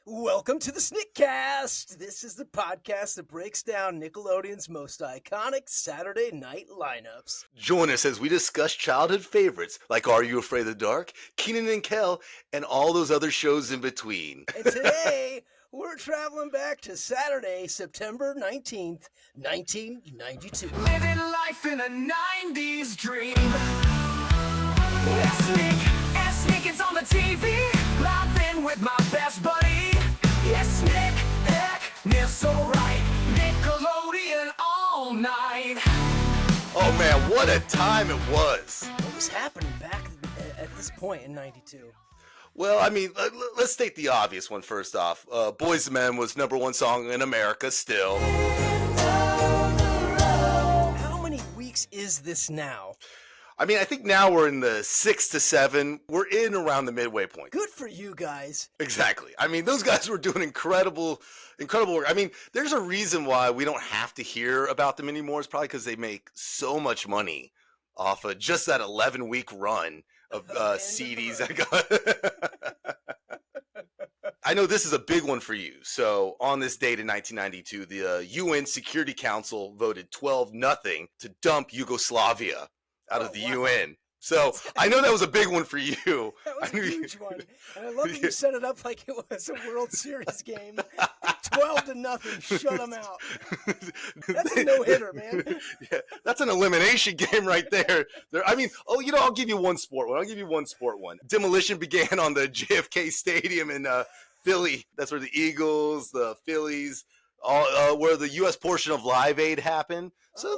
Welcome to the Snickcast. This is the podcast that breaks down Nickelodeon's most iconic Saturday night lineups. Join us as we discuss childhood favorites like Are You Afraid of the Dark, Kenan and Kel, and all those other shows in between. And today, we're traveling back to Saturday, September 19th, 1992. Living life in a 90s dream. Yes, Snick is on the TV, laughing with my best buddy. Yes, Snick, so right. Nickelodeon all night. Oh man, what a time it was. What was happening back at this point in 92? Well, I mean, let's state the obvious one first off. Boys II Men was #1 song in America still. How many weeks is this now? I mean, I think now we're in the 6 to 7. We're in around the midway point. Good for you guys. Exactly. I mean, those guys were doing incredible work. I mean, there's a reason why we don't have to hear about them anymore. It's probably because they make so much money off of just that 11-week run of CDs. I know this is a big one for you. So on this date in 1992, the UN Security Council voted 12-0 to dump Yugoslavia out of the UN. So I know that was a big one for you. That was a huge one. And I love that you set it up like it was a World Series game. 12-0, shut them out. That's a no-hitter, man. Yeah, that's an elimination game right there. I mean, I'll give you one sport one. Demolition began on the JFK Stadium in Philly. That's where the Eagles, the Phillies, where the U.S. portion of Live Aid happened. So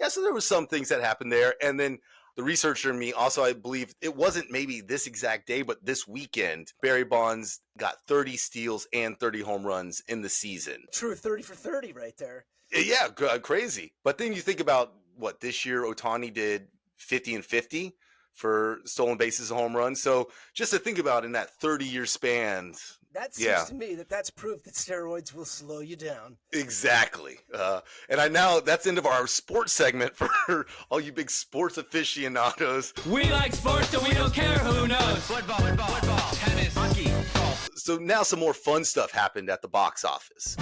so there were some things that happened there. And then the researcher in me also, I believe it wasn't maybe this exact day, but this weekend, Barry Bonds got 30 steals and 30 home runs in the season. True, 30 for 30 right there. Yeah, crazy. But then you think about what this year Ohtani did 50 and 50 for stolen bases and home runs. So just to think about in that 30-year span. That seems to me that's proof that steroids will slow you down. Exactly. And that's the end of our sports segment for all you big sports aficionados. We like sports and we don't care who knows. Football, tennis, hockey, golf. So now some more fun stuff happened at the box office.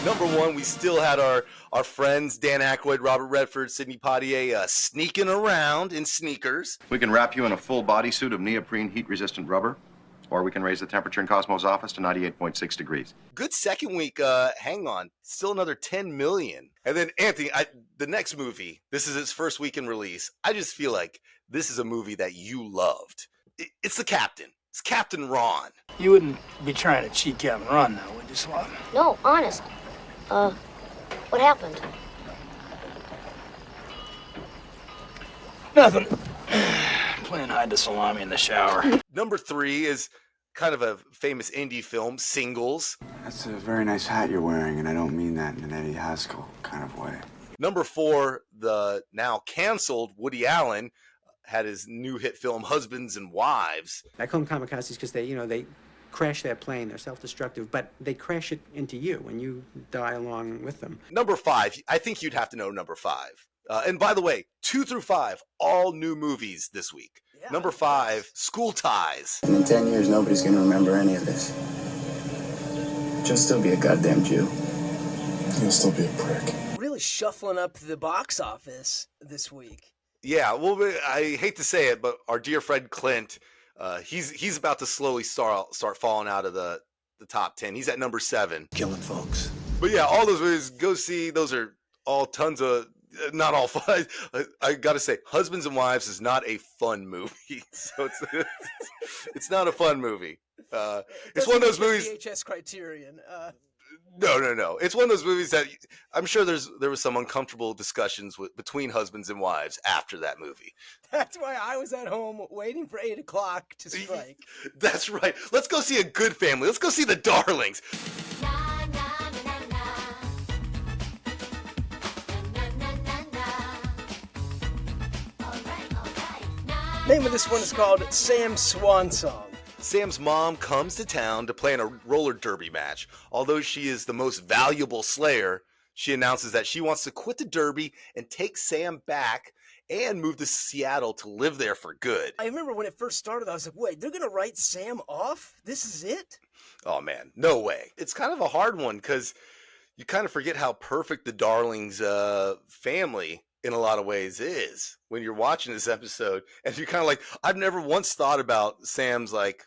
#1, we still had our friends Dan Aykroyd, Robert Redford, Sidney Poitier sneaking around in sneakers. We can wrap you in a full bodysuit of neoprene heat-resistant rubber, or we can raise the temperature in Cosmo's office to 98.6 degrees. Good second week. Hang on. Still another 10 million. And then, Anthony, the next movie, this is its first week in release. I just feel like this is a movie that you loved. It's The Captain. It's Captain Ron. You wouldn't be trying to cheat Captain Ron now, would you, Slot? No, honest. What happened? Nothing. Playing hide the salami in the shower. #3 is kind of a famous indie film, Singles. That's a very nice hat you're wearing, and I don't mean that in an Eddie Haskell kind of way. #4, the now canceled Woody Allen had his new hit film, Husbands and Wives. I call them kamikazes because they crash that plane. They're self-destructive, but they crash it into you and you die along with them. #5, I think you'd have to know #5. And by the way, 2 through 5, all new movies this week. Yeah, #5, School Ties. And in 10 years, nobody's going to remember any of this. You'll still be a goddamn Jew. You'll still be a prick. Really shuffling up the box office this week. Yeah, well, I hate to say it, but our dear friend Clint, he's about to slowly start falling out of the top 10. He's at #7. Killing folks. But yeah, all those movies, go see. Those are all tons of, not all fun. I got to say, Husbands and Wives is not a fun movie. So it's not a fun movie. It's one of those movies. VHS Criterion. No. It's one of those movies that I'm sure there was some uncomfortable discussions between husbands and wives after that movie. That's why I was at home waiting for 8 o'clock to strike. That's right. Let's go see a good family. Let's go see The Darlings. Name of this one is called Sam's Swan Song. Sam's mom comes to town to play in a roller derby match. Although she is the most valuable slayer, she announces that she wants to quit the derby and take Sam back and moved to Seattle to live there for good. I remember when it first started, I was like, wait, they're going to write Sam off? This is it? Oh man, no way. It's kind of a hard one because you kind of forget how perfect the Darlings family in a lot of ways is when you're watching this episode. And you're kind of like, I've never once thought about Sam's like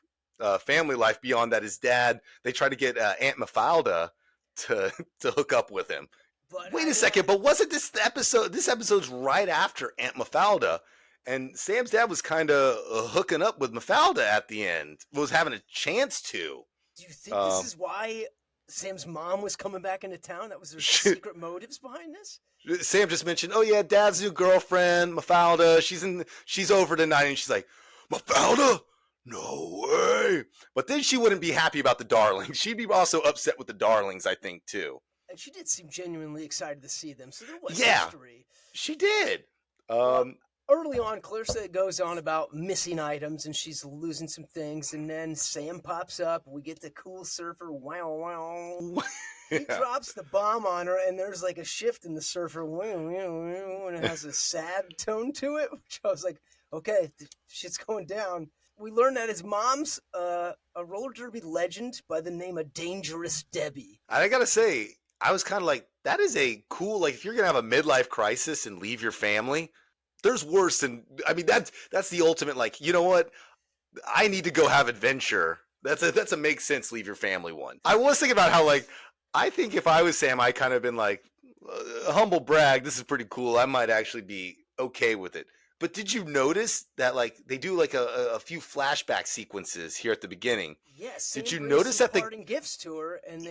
family life beyond that his dad, they tried to get Aunt Mafalda to hook up with him. But Wait a second, but wasn't this episode? This episode's right after Aunt Mafalda, and Sam's dad was kind of hooking up with Mafalda at the end. Was having a chance to. Do you think this is why Sam's mom was coming back into town? That was their secret motives behind this? Sam just mentioned, oh yeah, Dad's new girlfriend, Mafalda. She's over tonight, and she's like, Mafalda? No way. But then she wouldn't be happy about the Darlings. She'd be also upset with the Darlings, I think, too. And she did seem genuinely excited to see them. So there was history. She did. Early on, Clarissa goes on about missing items, and she's losing some things. And then Sam pops up. We get the cool surfer. Wow, wow. He drops the bomb on her, and there's like a shift in the surfer. And it has a sad tone to it, which I was like, okay, shit's going down. We learned that his mom's a roller derby legend by the name of Dangerous Debbie. I gotta say, I was kind of like, that is a cool, like, if you're gonna have a midlife crisis and leave your family, there's worse than, I mean, that's the ultimate, like, you know what? I need to go have adventure. That's a make sense leave your family one. I was thinking about how, like, I think if I was Sam, I kind of been like, humble brag, this is pretty cool. I might actually be okay with it. But did you notice that, like, they do like a few flashback sequences here at the beginning? Yes. Did you notice that parting gifts to her and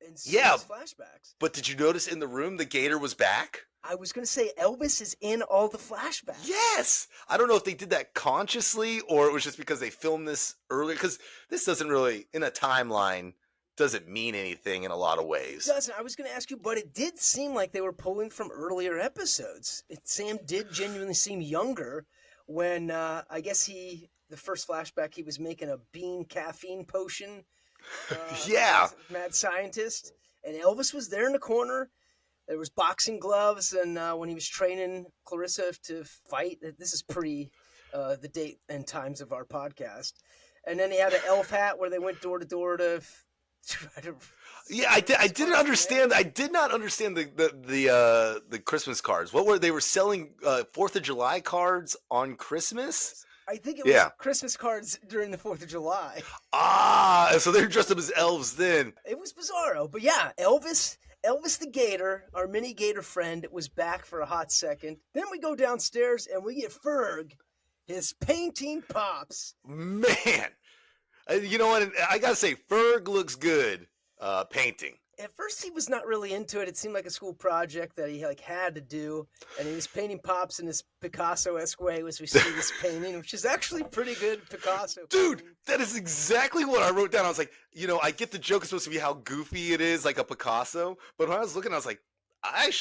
flashbacks? But did you notice in the room the gator was back? I was going to say Elvis is in all the flashbacks. Yes. I don't know if they did that consciously or it was just because they filmed this earlier. Because this doesn't really, in a timeline, doesn't mean anything in a lot of ways. It doesn't. I was going to ask you, but it did seem like they were pulling from earlier episodes. Sam did genuinely seem younger when, I guess the first flashback, he was making a bean caffeine potion. Mad scientist. And Elvis was there in the corner. There was boxing gloves, and when he was training Clarissa to fight, this is pre the date and times of our podcast. And then he had an elf hat where they went door to door to try to. Yeah, I didn't understand. I did not understand the Christmas cards. What were they were selling 4th of July cards on Christmas? I think it was Christmas cards during the 4th of July. Ah, so they were dressed up as elves then. It was bizarro, but yeah, Elvis the Gator, our mini Gator friend, was back for a hot second. Then we go downstairs and we get Ferg. His painting pops. Man, you know what? I gotta say, Ferg looks good painting. At first, he was not really into it. It seemed like a school project that he had to do. And he was painting pops in this Picasso-esque way as we see this painting, which is actually pretty good Picasso. Dude, that is exactly what I wrote down. I was like, I get the joke is supposed to be how goofy it is, like a Picasso. But when I was looking, I was like, I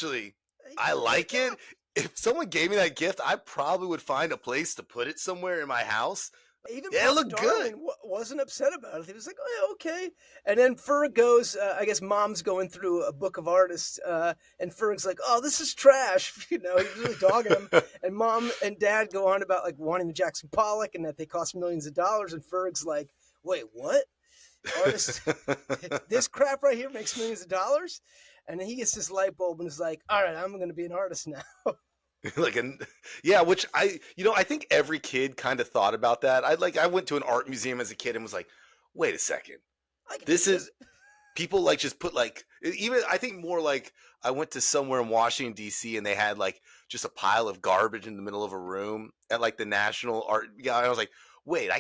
like it. If someone gave me that gift, I probably would find a place to put it somewhere in my house. Even it looked good. Wasn't upset about it. He was like, "Oh yeah, okay." And then Ferg goes. I guess Mom's going through a book of artists, and Ferg's like, "Oh, this is trash." He's really dogging him. And Mom and Dad go on about like wanting the Jackson Pollock and that they cost millions of dollars. And Ferg's like, "Wait, what? Artists? This crap right here makes millions of dollars?" And then he gets this light bulb and is like, "All right, I'm going to be an artist now." Which I think every kid kind of thought about that. I went to an art museum as a kid and was like, wait a second, this is people like just put like, even I think more like I went to somewhere in Washington DC and they had like just a pile of garbage in the middle of a room at like the National Art. Yeah, I was like, wait,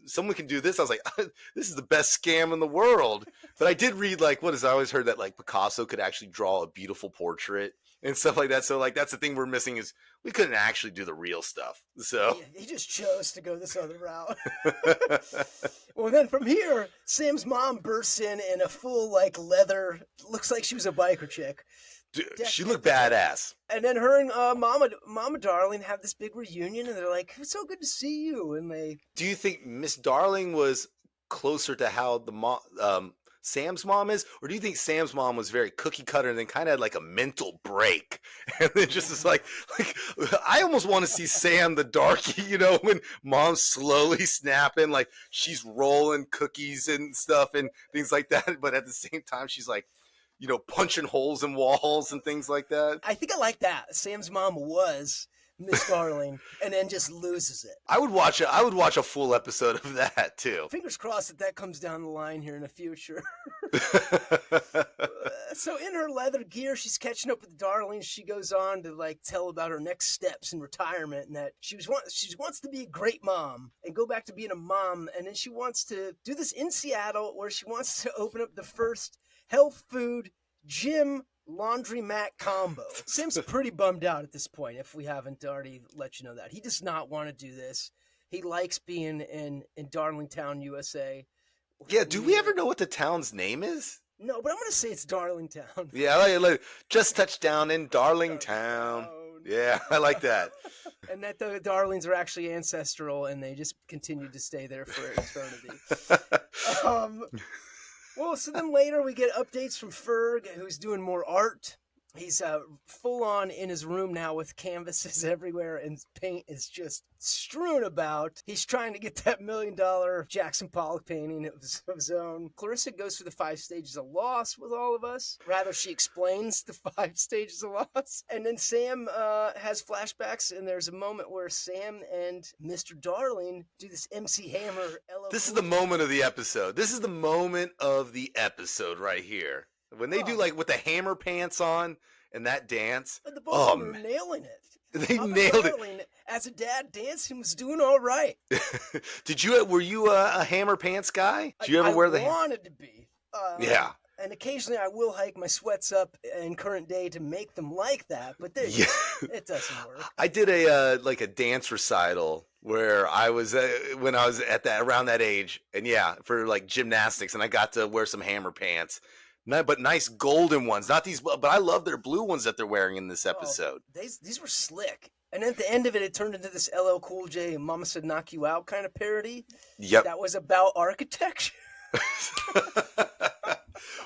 someone can do this. I was like, this is the best scam in the world. But I did read I always heard that like Picasso could actually draw a beautiful portrait and stuff like that. So like that's the thing we're missing is we couldn't actually do the real stuff. So he just chose to go this other route. Well, then from here, Sam's mom bursts in a full like leather, looks like she was a biker chick. Dude, she looked badass. And then her and Mama Darling have this big reunion, and they're like, "It's so good to see you." And do you think Miss Darling was closer to how Sam's mom is? Or do you think Sam's mom was very cookie cutter and then kind of had like a mental break? And then just is like I almost want to see Sam the darkie, you know, when mom's slowly snapping, like she's rolling cookies and stuff and things like that. But at the same time, she's like, you know, punching holes in walls and things like that. I think I like that. Sam's mom was Miss Darling, and then just loses it. I would watch a full episode of that too. Fingers crossed that comes down the line here in the future. So in her leather gear, she's catching up with the Darlings. She goes on to like tell about her next steps in retirement, and that she wants to be a great mom and go back to being a mom, and then she wants to do this in Seattle, where she wants to open up the first health food gym laundromat combo. Sam's pretty bummed out at this point, if we haven't already let you know that. He does not want to do this. He likes being in Darlingtown, USA. Yeah, do we ever know what the town's name is? No, but I'm going to say it's Darlingtown. Yeah, like just touched down in Darlingtown. Yeah, I like that. And that the Darlings are actually ancestral, and they just continue to stay there for eternity. Well, so then later we get updates from Ferg, who's doing more art. He's full on in his room now with canvases everywhere, and paint is just strewn about. He's trying to get that $1 million Jackson Pollock painting of his own. Clarissa goes through the 5 stages of loss with all of us. Rather, she explains the 5 stages of loss. And then Sam has flashbacks, and there's a moment where Sam and Mr. Darling do this MC Hammer LL. This is the moment of the episode. This is the moment of the episode right here. When they do like with the hammer pants on and that dance. But the both of them were nailing it. They Papa nailed Darling, as a dad, dancing was doing all right. Were you a hammer pants guy? Did you ever wear the? I wanted to be. Yeah. And occasionally I will hike my sweats up in current day to make them like that, but it doesn't work. I did a dance recital where I was when I was around that age, and yeah, for like gymnastics, and I got to wear some hammer pants. But nice golden ones, not these. But I love their blue ones that they're wearing in this episode. These were slick. And at the end of it, it turned into this LL Cool J "Mama Said Knock You Out" kind of parody. Yep. That was about architecture.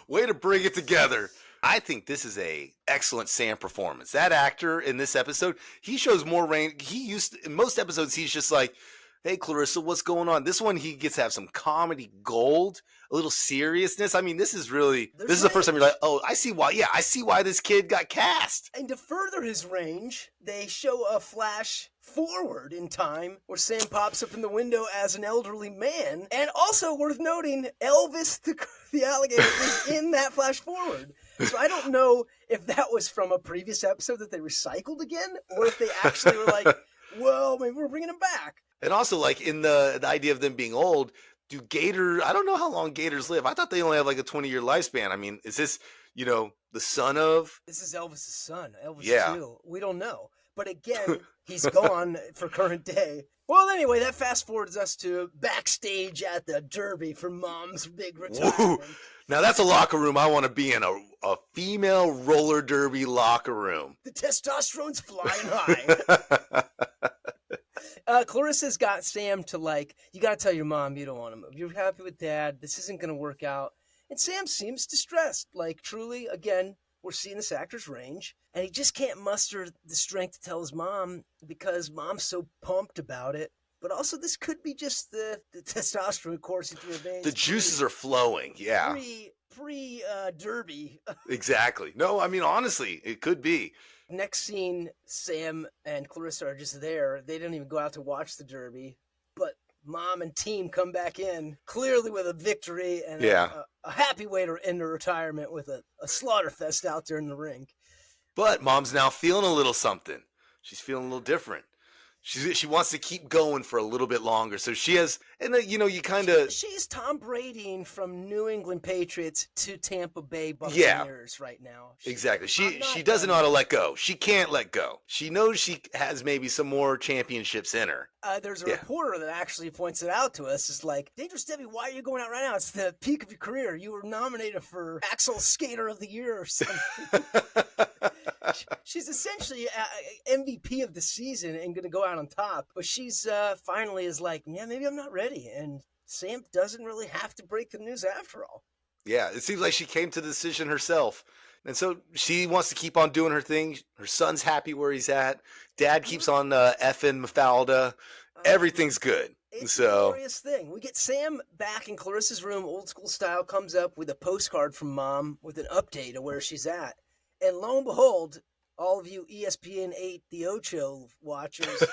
Way to bring it together. I think this is a excellent Sam performance. That actor in this episode, he shows more range. In most episodes, he's just like, hey, Clarissa, what's going on? This one, he gets to have some comedy gold, a little seriousness. I mean, this is the first time you're like, oh, I see why this kid got cast. And to further his range, they show a flash forward in time where Sam pops up in the window as an elderly man. And also worth noting, Elvis the alligator is in that flash forward. So I don't know if that was from a previous episode that they recycled again, or if they actually were like, well, maybe we're bringing him back. And also, like, in the idea of them being old, I don't know how long gators live. I thought they only have like a 20-year lifespan. I mean, is this, the son of? This is Elvis' son, Elvis yeah. too. We don't know. But again, he's gone for current day. Well, anyway, that fast forwards us to backstage at the Derby for Mom's big retirement. Woo. Now that's a locker room I want to be in, a female roller derby locker room. The testosterone's flying high. Clarissa's got Sam to you got to tell your mom you don't want to move. You're happy with Dad. This isn't going to work out. And Sam seems distressed. Truly, again, we're seeing this actor's range. And he just can't muster the strength to tell his mom because Mom's so pumped about it. But also, this could be just the testosterone coursing through her veins. The juices are flowing, yeah. Derby. Exactly. No, I mean, honestly, it could be. Next scene, Sam and Clarissa are just there. They didn't even go out to watch the Derby. But Mom and team come back in, clearly with a victory and a happy way to end her retirement with a slaughter fest out there in the ring. But Mom's now feeling a little something. She's feeling a little different. She wants to keep going for a little bit longer. So she has, and then, you kind of... She's Tom Bradying from New England Patriots to Tampa Bay Buccaneers right now. Exactly. She doesn't know how to let go. She can't let go. She knows she has maybe some more championships in her. There's a reporter that actually points it out to us. It's like, Dangerous Debbie, why are you going out right now? It's the peak of your career. You were nominated for Axel Skater of the Year or something. She's essentially MVP of the season and going to go out on top. But she's finally is like, yeah, maybe I'm not ready. And Sam doesn't really have to break the news after all. Yeah, it seems like she came to the decision herself. And so she wants to keep on doing her thing. Her son's happy where he's at. Dad keeps on effing Mafalda. Everything's good. It's So a glorious thing. We get Sam back in Clarissa's room, old school style, comes up with a postcard from Mom with an update of where she's at. And lo and behold, all of you ESPN 8 The Ocho watchers,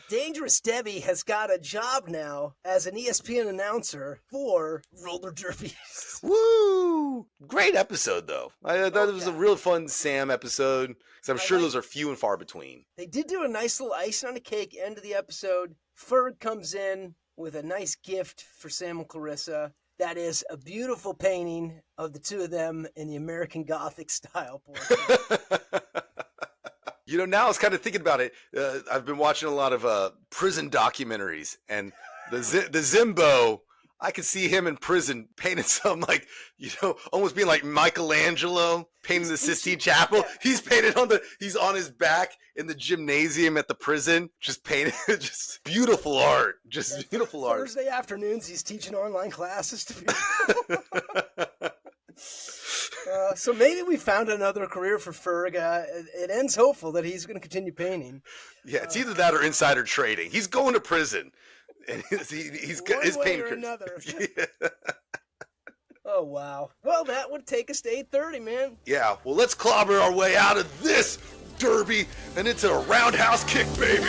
Dangerous Debbie has got a job now as an ESPN announcer for roller derbies. Woo! Great episode, though. I thought it was a real fun Sam episode, because I'm sure those are few and far between. They did do a nice little icing on the cake end of the episode. Ferg comes in with a nice gift for Sam and Clarissa. That is a beautiful painting of the two of them in the American Gothic style portrait. You know, now I was kind of thinking about it. I've been watching a lot of prison documentaries, and the Zimbo, I could see him in prison painting something like, you know, almost being like Michelangelo painting the Sistine Chapel. Yeah. He's on his back in the gymnasium at the prison, just painting, just beautiful art, just beautiful art. Thursday afternoons, he's teaching online classes to people. So maybe we found another career for Ferg. It ends hopeful that he's going to continue painting. Yeah, it's either that or insider trading. He's going to prison, and he's got his painting career. Another. Yeah. Oh wow! Well, that would take us to 8:30, man. Yeah. Well, let's clobber our way out of this derby and into a roundhouse kick, baby.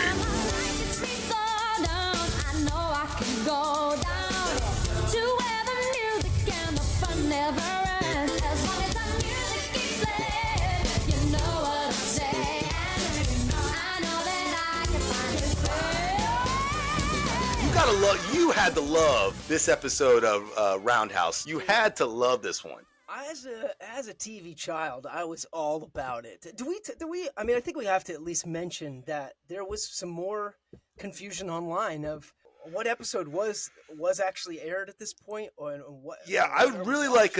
You had to love this episode of Roundhouse. You had to love this one. As a TV child, I was all about it. Do we? I mean, I think we have to at least mention that there was some more confusion online of what episode was actually aired at this point, or what. Yeah, I would really like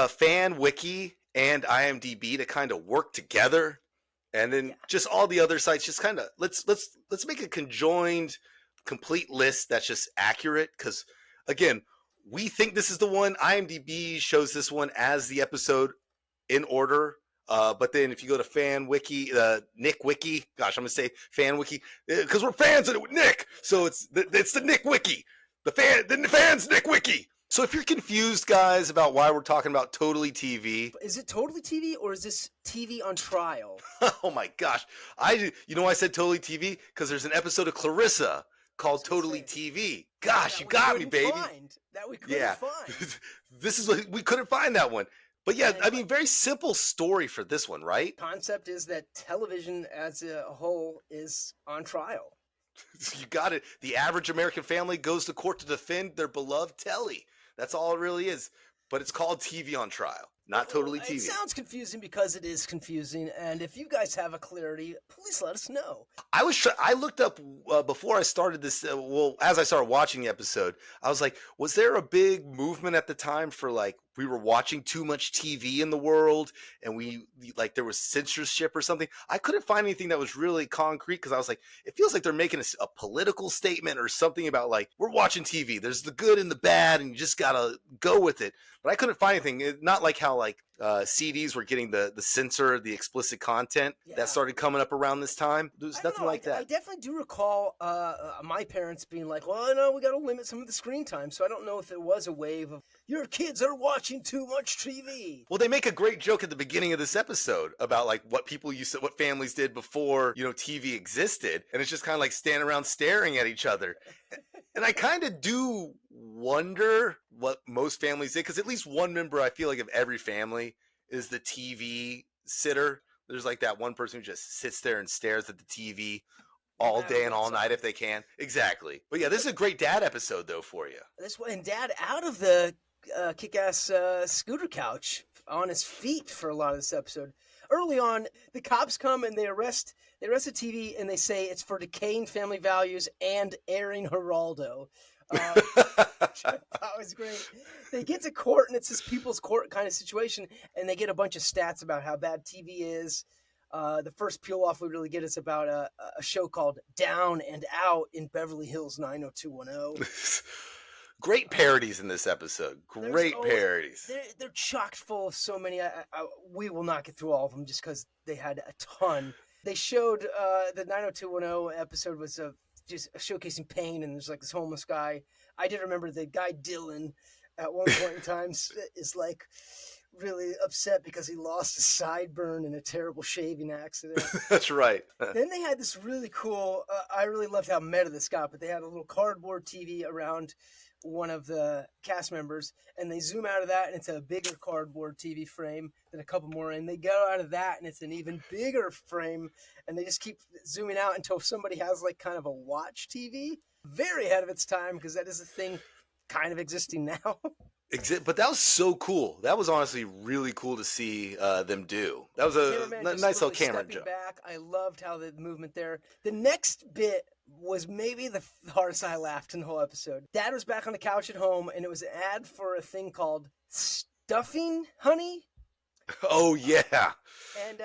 fan wiki and IMDb to kind of work together, and then just all the other sites just kind of let's make a conjoined, complete list that's just accurate, because again, we think this is the one. IMDb shows this one as the episode in order, but then if you go to fan wiki, Nick wiki, gosh, I'm gonna say fan wiki because we're fans of it with Nick, so it's the Nick wiki, the fans Nick wiki. So if you're confused, guys, about why we're talking about Totally TV, is it Totally TV or is this TV on trial? Oh my gosh, I said Totally TV because there's an episode of Clarissa called Totally TV. Gosh, you got me, baby. That we couldn't find. This is what we couldn't find that one. But yeah, I mean, very simple story for this one, right? Concept is that television as a whole is on trial. You got it. The average American family goes to court to defend their beloved Telly. That's all it really is. But it's called TV on trial, not Totally TV. It sounds confusing because it is confusing, and if you guys have a clarity, please let us know. I looked up before I started this. As I started watching the episode, I was like, was there a big movement at the time for like we were watching too much TV in the world, and there was censorship or something? I couldn't find anything that was really concrete because I was like, it feels like they're making a political statement or something about like we're watching TV. There's the good and the bad, and you just gotta go with it. But I couldn't find anything. Not like how CDs were getting the censor, the explicit content that started coming up around this time. There's nothing like that. I definitely do recall my parents being like, well, no, we got to limit some of the screen time. So I don't know if it was a wave of, your kids are watching too much TV. Well, they make a great joke at the beginning of this episode about like what families did before, TV existed. And it's just kind of like standing around staring at each other. And I kind of do wonder what most families did, because at least one member, I feel like, of every family is the TV sitter. There's like that one person who just sits there and stares at the TV all day and all night if they can. Exactly. But yeah, this is a great dad episode, though, for you. This one, and Dad out of the kick-ass scooter couch on his feet for a lot of this episode. Early on, the cops come and they arrest the TV, and they say it's for decaying family values and airing Geraldo. That was great. They get to court, and it's this people's court kind of situation, and they get a bunch of stats about how bad TV is. The first peel-off we really get is about a show called Down and Out in Beverly Hills 90210. Great parodies in this episode. Great parodies. They're chocked full of so many. We will not get through all of them just because they had a ton. They showed the 90210 episode was just showcasing pain, and there's like this homeless guy. I did remember the guy Dylan at one point in time is like really upset because he lost a sideburn in a terrible shaving accident. That's right. Then they had this really cool, I really loved how meta this got, but they had a little cardboard TV around one of the cast members, and they zoom out of that and it's a bigger cardboard TV frame, then a couple more, and they go out of that and it's an even bigger frame, and they just keep zooming out until somebody has like kind of a watch TV. Very ahead of its time, because that is a thing kind of existing now. But that was so cool. That was honestly really cool to see them do. That was a nice little camera job. Back. I loved how the movement there. The next bit was maybe the hardest I laughed in the whole episode. Dad was back on the couch at home, and it was an ad for a thing called Stuffing Honey. Oh, yeah. And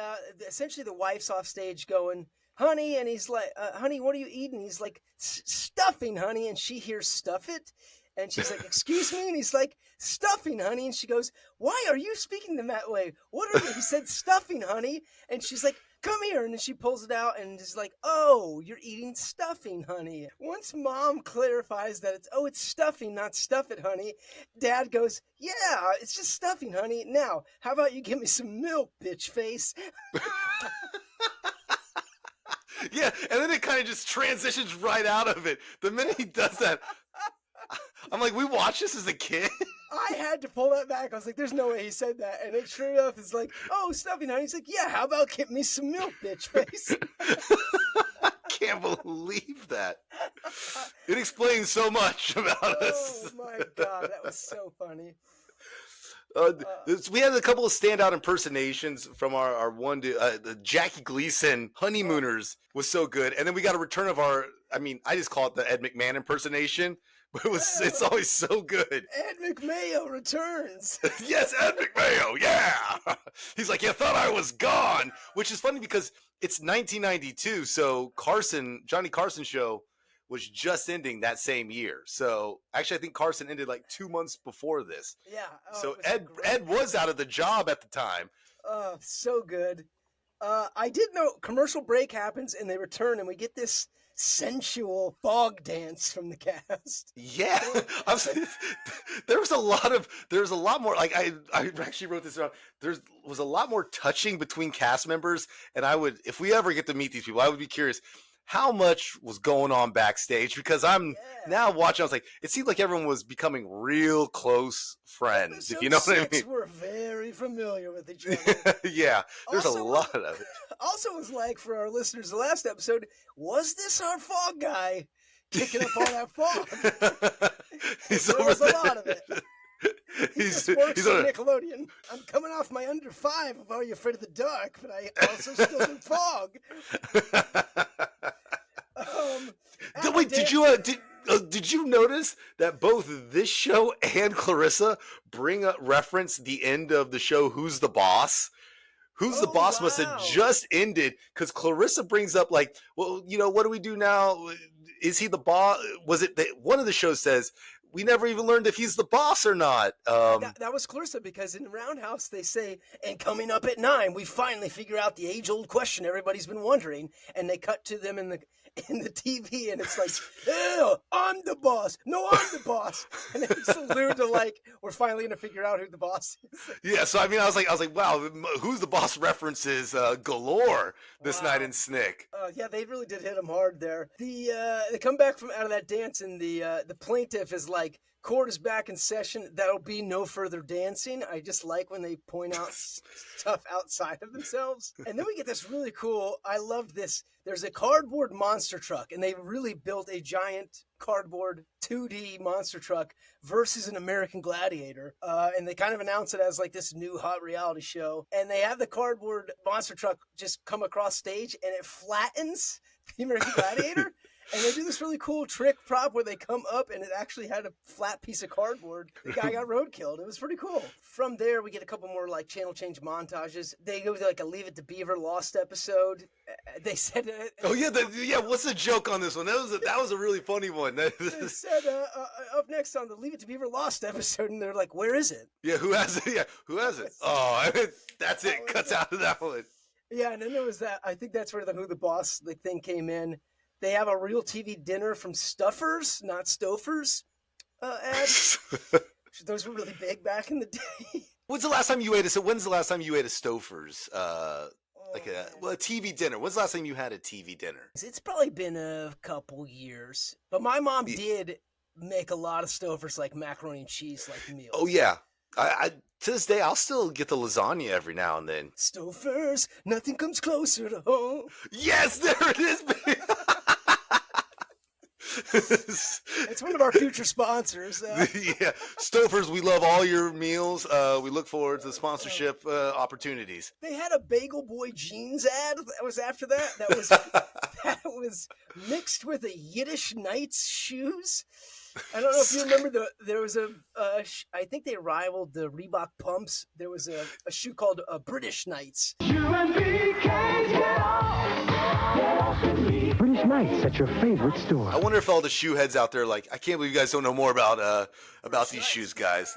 essentially the wife's off stage going, honey, and he's like, honey, what are you eating? He's like, stuffing, honey, and she hears stuff it. And she's like, excuse me? And he's like, stuffing, honey. And she goes, why are you speaking to him that way? What are you? He said, stuffing, honey. And she's like, come here. And then she pulls it out and is like, oh, you're eating stuffing, honey. Once Mom clarifies that it's stuffing, not stuff it, honey, Dad goes, yeah, it's just stuffing, honey. Now, how about you give me some milk, bitch face? Yeah, and then it kind of just transitions right out of it. The minute he does that, I'm like, we watched this as a kid? I had to pull that back. I was like, there's no way he said that. And it sure enough is like, oh, stuffing, honey. He's like, yeah, how about get me some milk, bitch face? I can't believe that. It explains so much about us. Oh, my God. That was so funny. We had a couple of standout impersonations from our one, the Jackie Gleason Honeymooners was so good. And then we got a return of I just call it the Ed McMahon impersonation. But it's always so good. Ed McMayo returns. Yes, Ed McMayo, yeah. He's like, you thought I was gone, which is funny because it's 1992, so Johnny Carson show was just ending that same year. So actually, I think Carson ended like 2 months before this. Yeah. So Ed was out of the job at the time. Oh, so good. I did know commercial break happens and they return and we get this sensual fog dance from the cast. Yeah, there was a lot more. Like I actually wrote this down. There was a lot more touching between cast members, and if we ever get to meet these people, I would be curious how much was going on backstage, because I'm now watching. I was like, it seemed like everyone was becoming real close friends. If you know what I mean. We're very familiar with each other. Yeah, there's a lot of it. Also, was like for our listeners, the last episode, was this our fog guy kicking up all that fog? There was a lot of it. He's works on Nickelodeon. I'm coming off my under 5 of Are You Afraid of the Dark, but I also still do fog. Wait, did you notice that both this show and Clarissa reference the end of the show Who's the Boss? Who's the Boss must have just ended, because Clarissa brings up like, well, what do we do now? Is he the boss? Was it that one of the shows says, we never even learned if he's the boss or not. That was Clarissa, because in Roundhouse they say, and coming up at 9, we finally figure out the age-old question everybody's been wondering, and they cut to them in the TV, and it's like, ew, I'm the boss. No, I'm the boss. And it's allude to like, we're finally gonna figure out who the boss is. Yeah, so I was like, wow, Who's the Boss references galore this night in Snick. Yeah, they really did hit him hard there. They come back from out of that dance, and the plaintiff is like, court is back in session. That'll be no further dancing. I just like when they point out stuff outside of themselves. And then we get this really cool, I love this. There's a cardboard monster truck, and they really built a giant cardboard 2D monster truck versus an American Gladiator. And they kind of announce it as like this new hot reality show. And they have the cardboard monster truck just come across stage, and it flattens the American Gladiator. And they do this really cool trick prop where they come up and it actually had a flat piece of cardboard. The guy got roadkilled. It was pretty cool. From there, we get a couple more like channel change montages. They go to like a Leave It to Beaver Lost episode. They said, "Oh yeah, what's the joke on this one?" That was a really funny one. They said up next on the Leave It to Beaver Lost episode, and they're like, "Where is it?" Yeah, who has it? Yeah, who has it? Oh, that's it. Cuts out of that one. Yeah, and then there was that. I think that's where the Who the Boss thing came in. They have a real TV dinner from Stuffers, not Stofers ads. Those were really big back in the day. When's the last time you ate a Stouffer's? A TV dinner. When's the last time you had a TV dinner? It's probably been a couple years. But my mom did make a lot of Stouffer's, like macaroni and cheese, like meals. Oh, yeah. I to this day, I'll still get the lasagna every now and then. Stouffer's, nothing comes closer to home. Yes, there it is, baby. It's one of our future sponsors. Yeah, Stouffer's, we love all your meals. We look forward to the sponsorship opportunities. They had a Bagel Boy jeans ad that was after that. That was mixed with a Yiddish Knights shoes. I don't know if you remember there was I think they rivaled the Reebok pumps. There was a shoe called British Knights. British Knights at your favorite store. I wonder if all the shoe heads out there I can't believe you guys don't know more about these shoes, guys.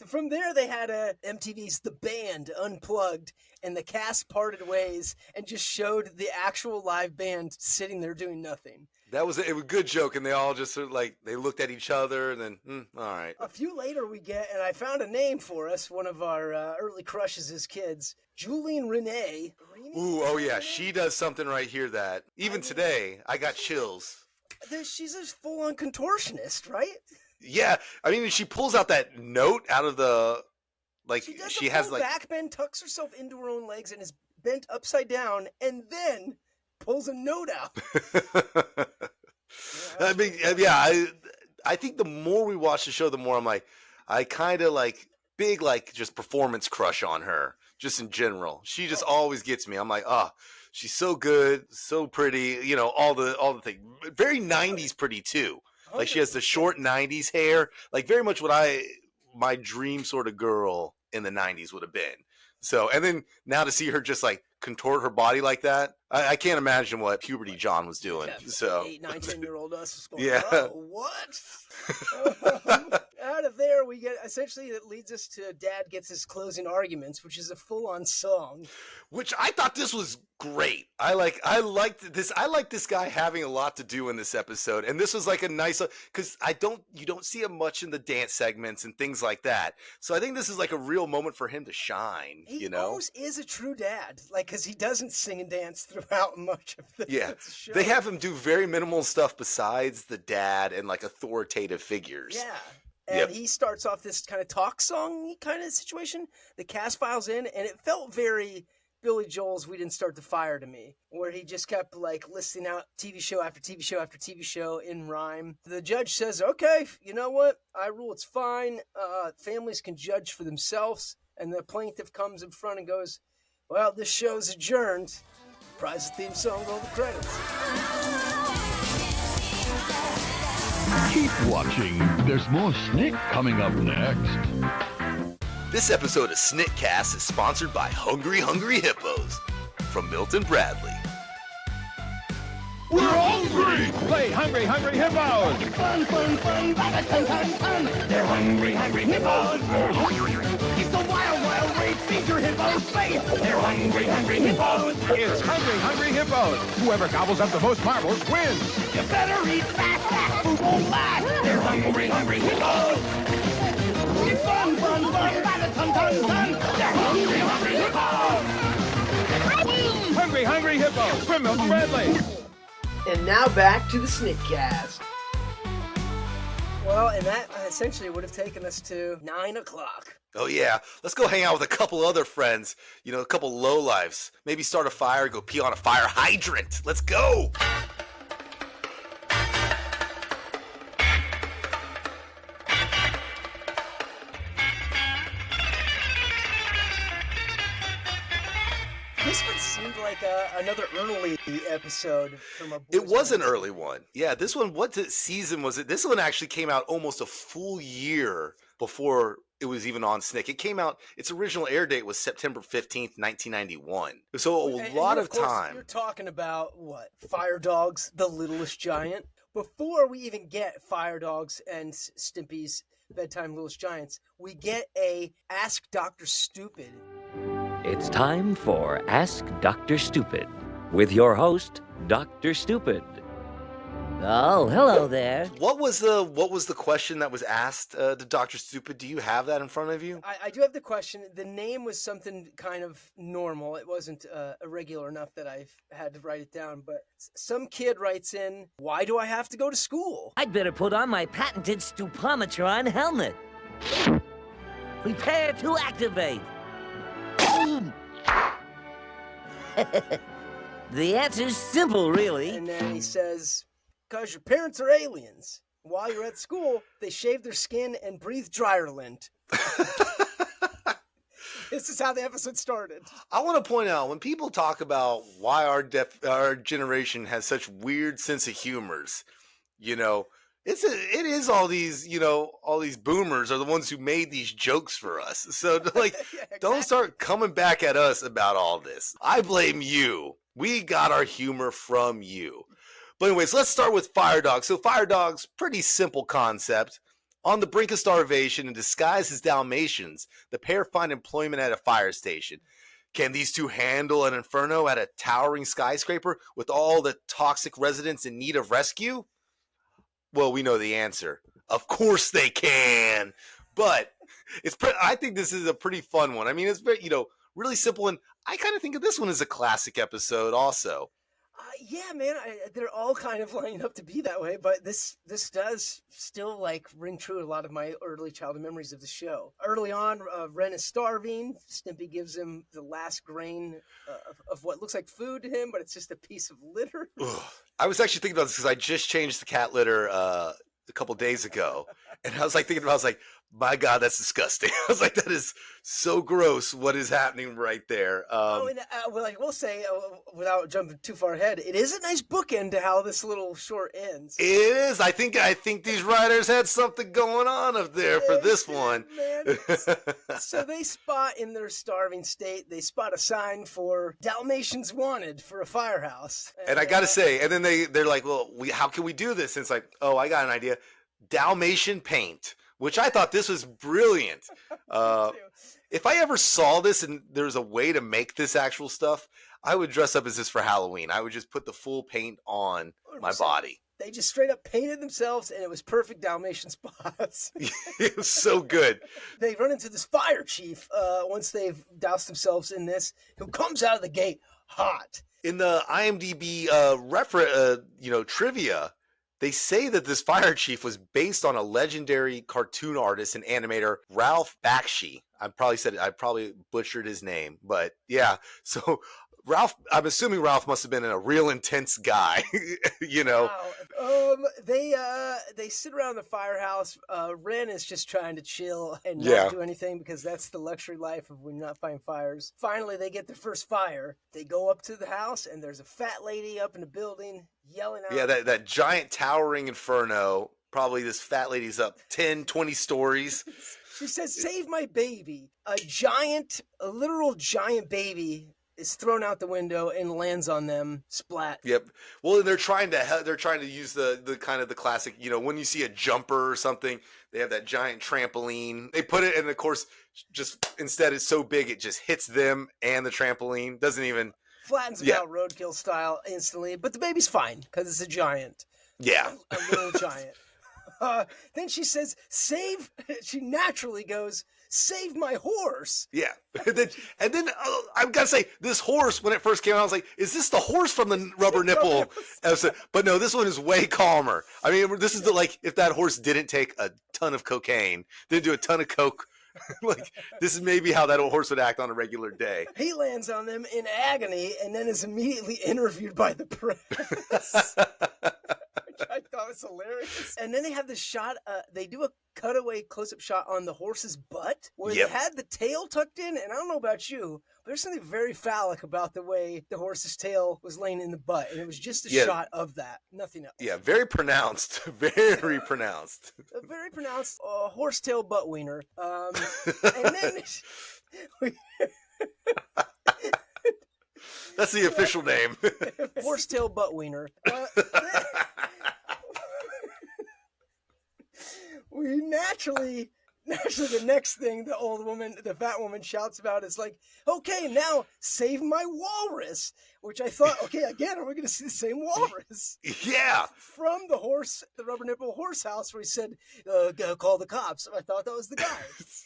From there, they had MTV's The Band Unplugged, and the cast parted ways and just showed the actual live band sitting there doing nothing. It was a good joke, and they all just sort of they looked at each other, and then, all right. A few later we get, and I found a name for us, one of our early crushes as kids, Julian Renee. Ooh, oh yeah, she does something right here that, even today, I got chills. She's a full-on contortionist, right? Yeah, I mean, she pulls out that note out of the, she has back bend, tucks herself into her own legs, and is bent upside down, and then pulls a note out. I mean, yeah, I think the more we watch the show, the more I'm I kind of big, just performance crush on her, just in general. She just always gets me. I'm like, she's so good, so pretty, all the things. Very 90s pretty too. Like she has the short 90s hair, very much what my dream sort of girl in the 90s would have been. So, and then now to see her just contort her body like that, I can't imagine what puberty John was doing. Yeah, so 8, 9, 10-year-old us is going, yeah. What? Out of there, we get essentially it leads us to Dad gets his closing arguments, which is a full-on song. Which I thought this was great. I liked this. I like this guy having a lot to do in this episode, and this was a nice because you don't see him much in the dance segments and things like that. So I think this is a real moment for him to shine. He always is a true dad, because he doesn't sing and dance throughout much of the show. They have him do very minimal stuff besides the dad and authoritative figures. Yeah. And he starts off this kind of talk song kind of situation. The cast files in, and it felt very Billy Joel's We Didn't Start the Fire to me, where he just kept listing out TV show after TV show after TV show in rhyme. The judge says, okay, you know what? I rule it's fine. Families can judge for themselves. And the plaintiff comes in front and goes, well, this show's adjourned. Prize the theme song, roll the credits. Keep watching. There's more Snick coming up next. This episode of Snickcast is sponsored by Hungry Hungry Hippos from Milton Bradley. We're hungry! Play Hungry Hungry Hippos! Fun, fun, fun, fun. They're hungry, hungry hippos. It's the wild, wild race feature hippos space. They're hungry, hungry hippos. It's Hungry Hungry Hippos. Whoever gobbles up the most marbles wins. You better eat fast, food won't last. They're hungry, hungry hippos. It's fun, fun, fun, ton. They're hungry, hungry hippos. Hungry Hungry Hippos from Milton Bradley. And now back to the Snickcast. Well, and that essentially would have taken us to 9 o'clock. Oh yeah, let's go hang out with a couple other friends. A couple lowlifes. Maybe start a fire, go pee on a fire hydrant. Let's go! This one seemed like another early episode from a. It was an early one. Yeah, this one, season was it? This one actually came out almost a full year before it was even on Snick. It came out, its original air date was September 15th, 1991. So a lot of time. You're talking about what? Fire Dogs, The Littlest Giant. Before we even get Fire Dogs and Stimpy's Bedtime Littlest Giants, we get a Ask Dr. Stupid. It's time for Ask Dr. Stupid with your host, Dr. Stupid. Oh, hello there. What was the question that was asked to Dr. Stupid? Do you have that in front of you? I do have the question. The name was something kind of normal. It wasn't irregular enough that I've had to write it down. But some kid writes in, "Why do I have to go to school?" I'd better put on my patented Stupometron helmet. Prepare to activate. The answer's simple, really. And then he says, "'Cause your parents are aliens. While you're at school, they shave their skin and breathe dryer lint." This is how the episode started. I want to point out, when people talk about why our generation has such weird sense of humors, you know, it is all these, you know, all these boomers are the ones who made these jokes for us. So like, yeah, exactly. Don't start coming back at us about all this. I blame you. We got our humor from you. But anyways, let's start with Fire Dogs. So Fire Dogs, pretty simple concept. On the brink of starvation and disguised as Dalmatians, the pair find employment at a fire station. Can these two handle an inferno at a towering skyscraper with all the toxic residents in need of rescue? Well, we know the answer. Of course they can. But I think this is a pretty fun one. I mean, it's very, you know, really simple, and I kind of think of this one as a classic episode also. Yeah, man, they're all kind of lining up to be that way, but this does still like ring true to a lot of my early childhood memories of the show. Early on, Ren is starving. Stimpy gives him the last grain of what looks like food to him, but it's just a piece of litter. I was actually thinking about this because I just changed the cat litter a couple days ago, and I was like thinking about, I was like, my God, that's disgusting. I was like, that is so gross. What is happening right there? Well, I will say, without jumping too far ahead, it is a nice bookend to how this little short ends. It is. I think these writers had something going on up there for this one. So they spot, in their starving state, they spot a sign for Dalmatians wanted for a firehouse. And I got to say, and then they're like, well, how can we do this? And it's like, oh, I got an idea. Dalmatian paint. Which I thought this was brilliant. If I ever saw this and there's a way to make this actual stuff, I would dress up as this for Halloween. I would just put the full paint on my body. They just straight up painted themselves, and it was perfect Dalmatian spots. It was so good. They run into this fire chief once they've doused themselves in this, who comes out of the gate hot. In the IMDb trivia, they say that this fire chief was based on a legendary cartoon artist and animator, Ralph Bakshi. I probably butchered his name, but yeah. So Ralph, I'm assuming Ralph must have been a real intense guy, you know. Wow. They sit around the firehouse. Ren is just trying to chill and not do anything because that's the luxury life of when you're not fighting fires. Finally, they get their first fire. They go up to the house, and there's a fat lady up in the building yelling out. Yeah, that giant towering inferno. Probably this fat lady's up 10, 20 stories. She says, "Save my baby." A literal giant baby is thrown out the window and lands on them, splat. Yep. Well, they're trying to use the kind of the classic, you know, when you see a jumper or something, they have that giant trampoline. They put it, and of course, just instead it's so big it just hits them and the trampoline. Doesn't even flattens them out roadkill style instantly. But the baby's fine because it's a giant. Yeah. A little giant. Then she says, "Save." She naturally goes, "Save my horse." Yeah. And then I've got to say, this horse, when it first came out, I was like, is this the horse from the Rubber Nipple episode? But no, this one is way calmer. I mean, this is if that horse didn't take a ton of cocaine, didn't do a ton of coke, like, this is maybe how that horse would act on a regular day. He lands on them in agony and then is immediately interviewed by the press. which I thought was hilarious. And then they have this shot, they do a cutaway close-up shot on the horse's butt, where they had the tail tucked in, and I don't know about you, but there's something very phallic about the way the horse's tail was laying in the butt, and it was just a shot of that, nothing else. Yeah, very pronounced. Very pronounced. A very pronounced horsetail butt wiener. And then... That's the official name. Horsetail butt wiener. We naturally, the next thing the fat woman shouts about is like, okay, now save my walrus. Which I thought, okay, again, are we going to see the same walrus? Yeah. From the rubber nipple horse house where he said, call the cops. I thought that was the guy.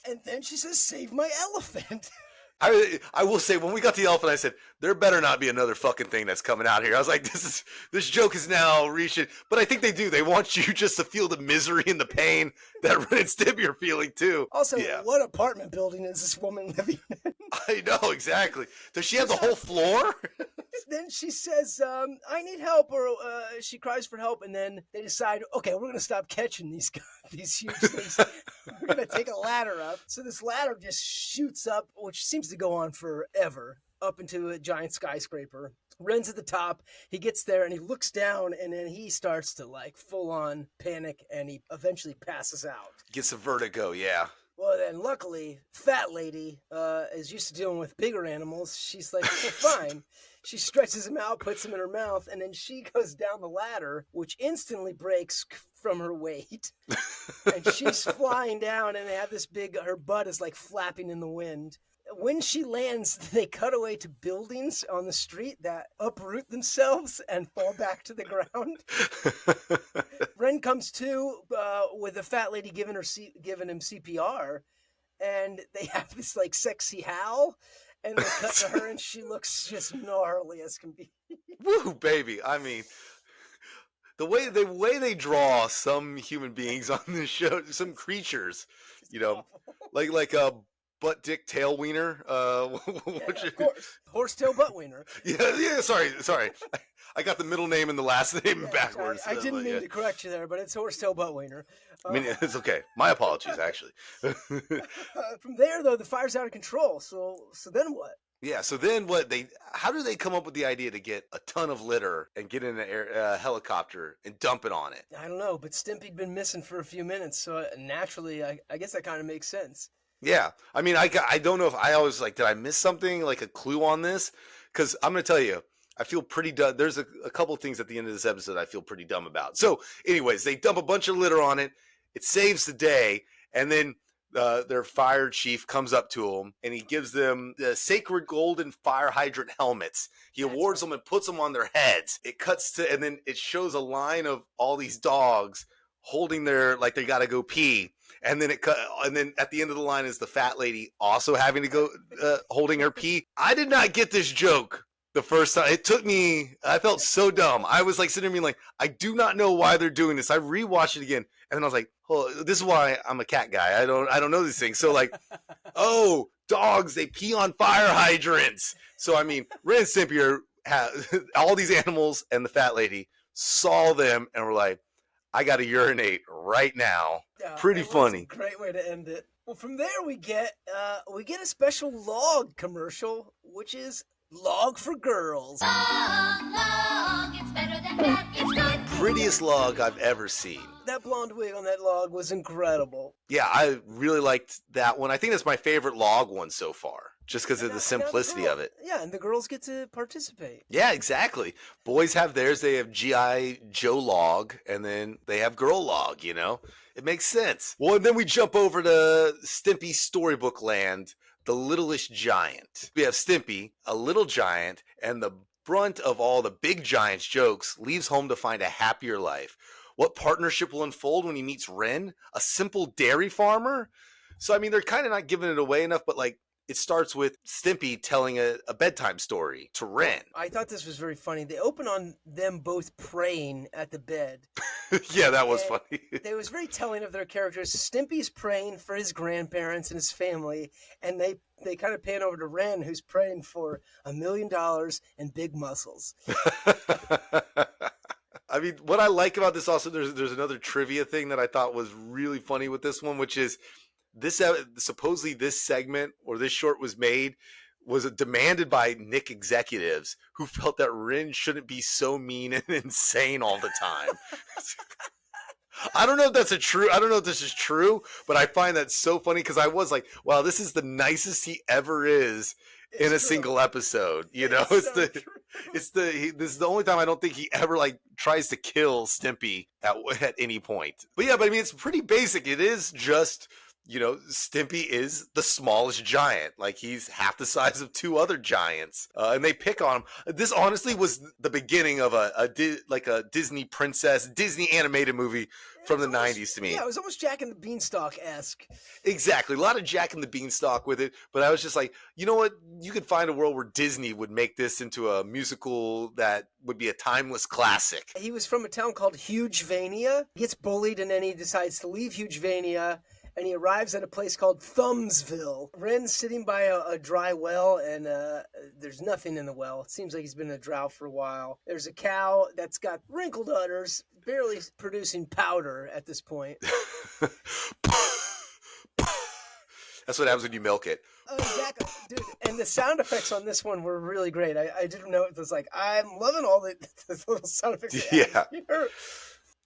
And then she says, save my elephant. I will say, when we got the elephant, I said, there better not be another fucking thing that's coming out here. I was like, this joke is now reaching. But I think they do. They want you just to feel the misery and the pain that Ren and Stimpy are feeling, too. Also, what apartment building is this woman living in? I know, exactly. Does she have the whole floor? Then she says, I need help, or she cries for help, and then they decide, okay, we're going to stop catching these huge things. We're going to take a ladder up. So this ladder just shoots up, which seems to go on forever, up into a giant skyscraper. Ren's at the top. He gets there, and he looks down, and then he starts to, like, full-on panic, and he eventually passes out. Gets a vertigo, yeah. Well, then, luckily, fat lady is used to dealing with bigger animals. She's like, well, fine. She stretches him out, puts him in her mouth, and then she goes down the ladder, which instantly breaks from her weight. And she's flying down, and they have this her butt is like flapping in the wind. When she lands, they cut away to buildings on the street that uproot themselves and fall back to the ground. Ren comes to with the fat lady giving him CPR, and they have this like sexy howl, and they cut to her, and she looks just gnarly as can be. Woo, baby! I mean, the way they draw some human beings on this show, some creatures, you know, like a butt dick tail wiener. Of course, horsetail butt wiener. Yeah. Sorry. I got the middle name and the last name backwards. I didn't mean to correct you there, but it's horsetail butt wiener. I mean, it's okay. My apologies, actually. From there, though, the fire's out of control. So then what? Yeah. So then what? How do they come up with the idea to get a ton of litter and get in a helicopter and dump it on it? I don't know, but Stimpy'd been missing for a few minutes, so naturally, I guess that kind of makes sense. Yeah. I mean, I don't know if I always did I miss something, like a clue on this? Because I'm going to tell you, I feel pretty dumb. There's a couple of things at the end of this episode I feel pretty dumb about. So anyways, they dump a bunch of litter on it. It saves the day. And then their fire chief comes up to them and he gives them the sacred golden fire hydrant helmets. He awards them and puts them on their heads. It cuts to, and then it shows a line of all these dogs holding like they got to go pee. And then and then at the end of the line is the fat lady also having to go holding her pee. I did not get this joke the first time. It took me, I felt so dumb. I was like sitting there being like, I do not know why they're doing this. I rewatched it again and then I was like, oh, this is why I'm a cat guy. I don't know these things. So like, oh, dogs, they pee on fire hydrants. So I mean, Ren and Stimpy all these animals and the fat lady saw them and were like, I got to urinate right now. Pretty funny. Great way to end it. Well, from there we get a special log commercial, which is Log for Girls. Log, it's better than that, it's good. Prettiest log I've ever seen. That blonde wig on that log was incredible. Yeah, I really liked that one. I think that's my favorite log one so far, just because of the simplicity of it. Yeah, and the girls get to participate. Yeah, exactly. Boys have theirs. They have G.I. Joe log, and then they have girl log, you know? It makes sense. Well, and then we jump over to Stimpy's storybook land, the littlest giant. We have Stimpy, a little giant, and the brunt of all the big giant's jokes leaves home to find a happier life. What partnership will unfold when he meets Ren, a simple dairy farmer? So, I mean, they're kind of not giving it away enough, but like, it starts with Stimpy telling a bedtime story to Ren. I thought this was very funny. They open on them both praying at the bed. Yeah, that was funny. It was very telling of their characters. Stimpy's praying for his grandparents and his family, and they kind of pan over to Ren, who's praying for $1 million and big muscles. I mean, what I like about this also, there's another trivia thing that I thought was really funny with this one, which is this supposedly this segment or this short was demanded by Nick executives who felt that Ren shouldn't be so mean and insane all the time. I don't know if this is true, but I find that so funny because I was like, wow, this is the nicest he ever is in a single episode. You know, this is the only time I don't think he ever like tries to kill Stimpy at any point. But yeah, but I mean, it's pretty basic. It is just, you know, Stimpy is the smallest giant. Like he's half the size of two other giants, and they pick on him. This honestly was the beginning of a Disney princess, Disney animated movie from the 90s to me. Yeah, it was almost Jack and the Beanstalk-esque. Exactly. A lot of Jack and the Beanstalk with it, but I was just like, you know what? You could find a world where Disney would make this into a musical that would be a timeless classic. He was from a town called Hugevania. He gets bullied and then he decides to leave Hugevania. And he arrives at a place called Thumbsville. Ren's sitting by a dry well, and there's nothing in the well. It seems like he's been in a drought for a while. There's a cow that's got wrinkled udders, barely producing powder at this point. That's what happens when you milk it. Exactly. Dude, and the sound effects on this one were really great. I didn't know it was like, I'm loving all the little sound effects. Yeah.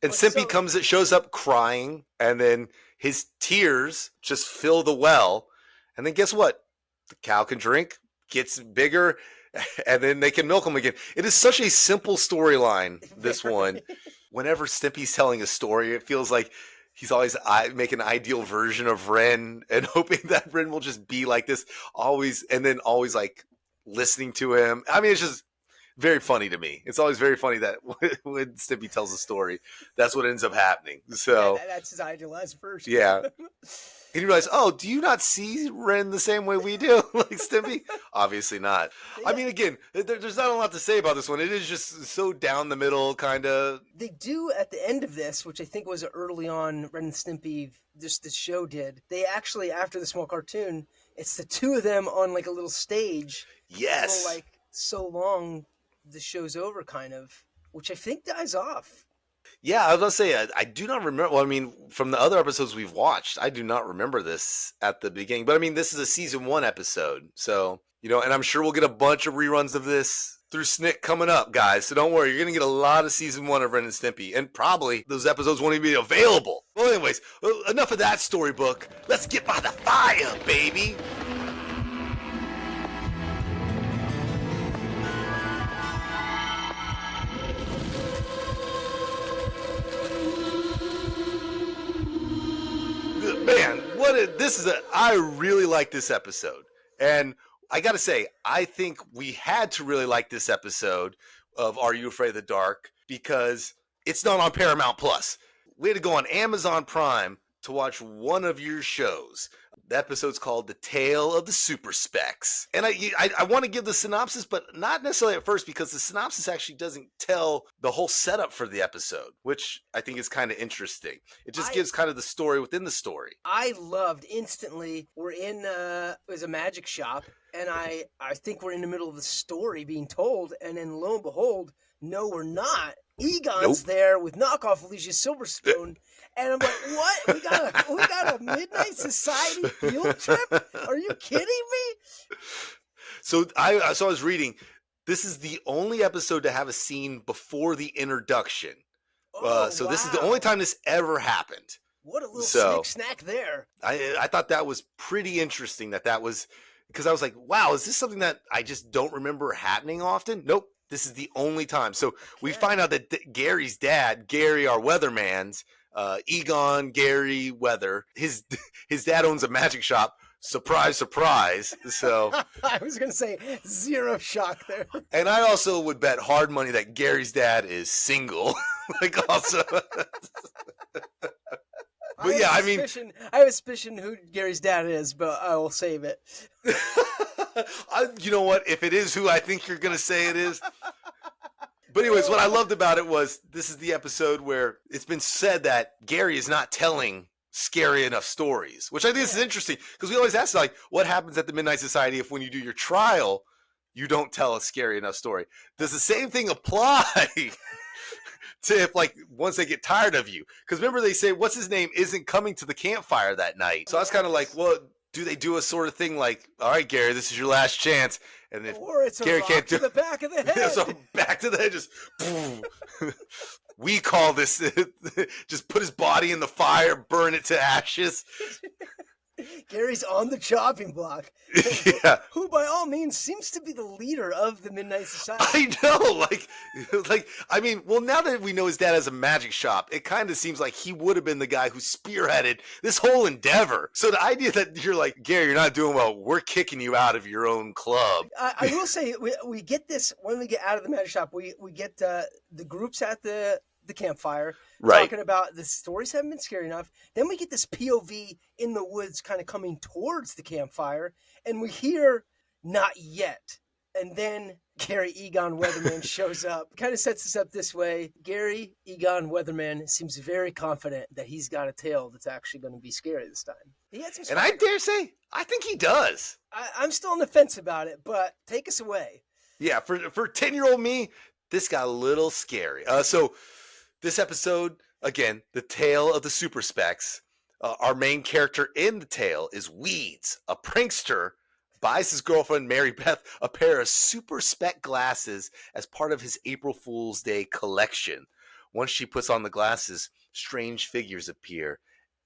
And Stimpy shows up crying, and then his tears just fill the well. And then guess what? The cow can drink, gets bigger, and then they can milk him again. It is such a simple storyline, this one. Whenever Stimpy's telling a story, it feels like he's always making an ideal version of Ren and hoping that Ren will just be like this always, and then always like listening to him. I mean, it's just very funny to me. It's always very funny that when Stimpy tells a story, that's what ends up happening. So that's his idealized version. Yeah. And you realize, oh, do you not see Ren the same way we do? Like Stimpy? Obviously not. Yeah. I mean, again, there's not a lot to say about this one. It is just so down the middle, kind of. They do at the end of this, which I think was early on, Ren and Stimpy, this show did. They actually, after the small cartoon, it's the two of them on like a little stage. Yes. Like so long, the show's over, kind of, which I think dies off. Yeah, I was going to say, I do not remember. Well, I mean, from the other episodes we've watched, I do not remember this at the beginning. But I mean, this is a season 1 episode. So, you know, and I'm sure we'll get a bunch of reruns of this through Snick coming up, guys. So don't worry. You're going to get a lot of season 1 of Ren and Stimpy. And probably those episodes won't even be available. Well, anyways, enough of that storybook. Let's get by the fire, baby. Man, I really like this episode. And I got to say, I think we had to really like this episode of Are You Afraid of the Dark because it's not on Paramount Plus. We had to go on Amazon Prime to watch one of your shows. The episode's called The Tale of the Super Specs. And I want to give the synopsis, but not necessarily at first because the synopsis actually doesn't tell the whole setup for the episode, which I think is kind of interesting. It just gives kind of the story within the story. I loved instantly, we're in, it was a magic shop, and I think we're in the middle of the story being told, and then lo and behold, no, we're not. Egon's there with knockoff Alicia Silverspoon, and I'm like, what? We got a Midnight Society field trip? Are you kidding me? So I was reading, this is the only episode to have a scene before the introduction. Wow. This is the only time this ever happened. What a little snick snack there. I thought that was pretty interesting that was, because I was like, wow, is this something that I just don't remember happening often? Nope. This is the only time. So we find out that Gary's dad, Gary, our weatherman's, Egon, Gary, Weather, his dad owns a magic shop. Surprise, surprise. So I was going to say zero shock there. And I also would bet hard money that Gary's dad is single. Like also. But yeah, I mean, I have a suspicion who Gary's dad is, but I will save it. You know what? If it is who I think you're going to say it is. But anyways, what I loved about it was this is the episode where it's been said that Gary is not telling scary enough stories, which I think is interesting because we always ask, like, what happens at the Midnight Society if when you do your trial, you don't tell a scary enough story? Does the same thing apply to if like once they get tired of you. Because remember they say what's his name isn't coming to the campfire that night. So I was kind of like, well, do they do a sort of thing like, all right, Gary, this is your last chance, and if or it's a Gary rock can't to do the back of the head. so back to the head, just we call this just put his body in the fire, burn it to ashes. Gary's on the chopping block. Yeah. Who by all means seems to be the leader of the Midnight Society. I know, I mean, well, now that we know his dad has a magic shop, it kind of seems like he would have been the guy who spearheaded this whole endeavor. So the idea that you're like, Gary, you're not doing well, we're kicking you out of your own club. I will say, we get this, when we get out of the magic shop, we get the groups at the campfire, right, talking about the stories haven't been scary enough. Then we get this POV in the woods kind of coming towards the campfire, and we hear not yet. And then Gary Egon Weatherman shows up. Kind of sets us up this way. Gary Egon Weatherman seems very confident that he's got a tale that's actually going to be scary this time. He had some, and I dare say, I think he does. I'm still on the fence about it, but take us away. Yeah, for 10-year-old me, this got a little scary. So this episode, again, the tale of the super specs. Our main character in the tale is Weeds, a prankster, buys his girlfriend Marybeth a pair of super spec glasses as part of his April Fool's Day collection. Once she puts on the glasses, strange figures appear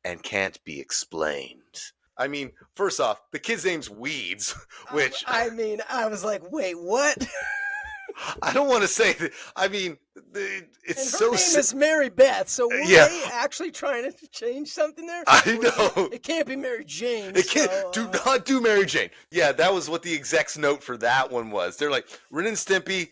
and can't be explained. I mean, first off, the kid's name's Weeds, which... I mean, I was like, wait, what? I don't want to say that. I mean, it's and so. Her name is Marybeth. So were they actually trying to change something there? I know. It can't be Mary Jane. It can't. Do not do Mary Jane. Yeah, that was what the exec's note for that one was. They're like, Ren and Stimpy.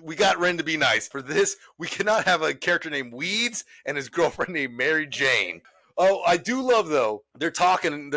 We got Ren to be nice. For this, we cannot have a character named Weeds and his girlfriend named Mary Jane. Oh, I do love though. They're talking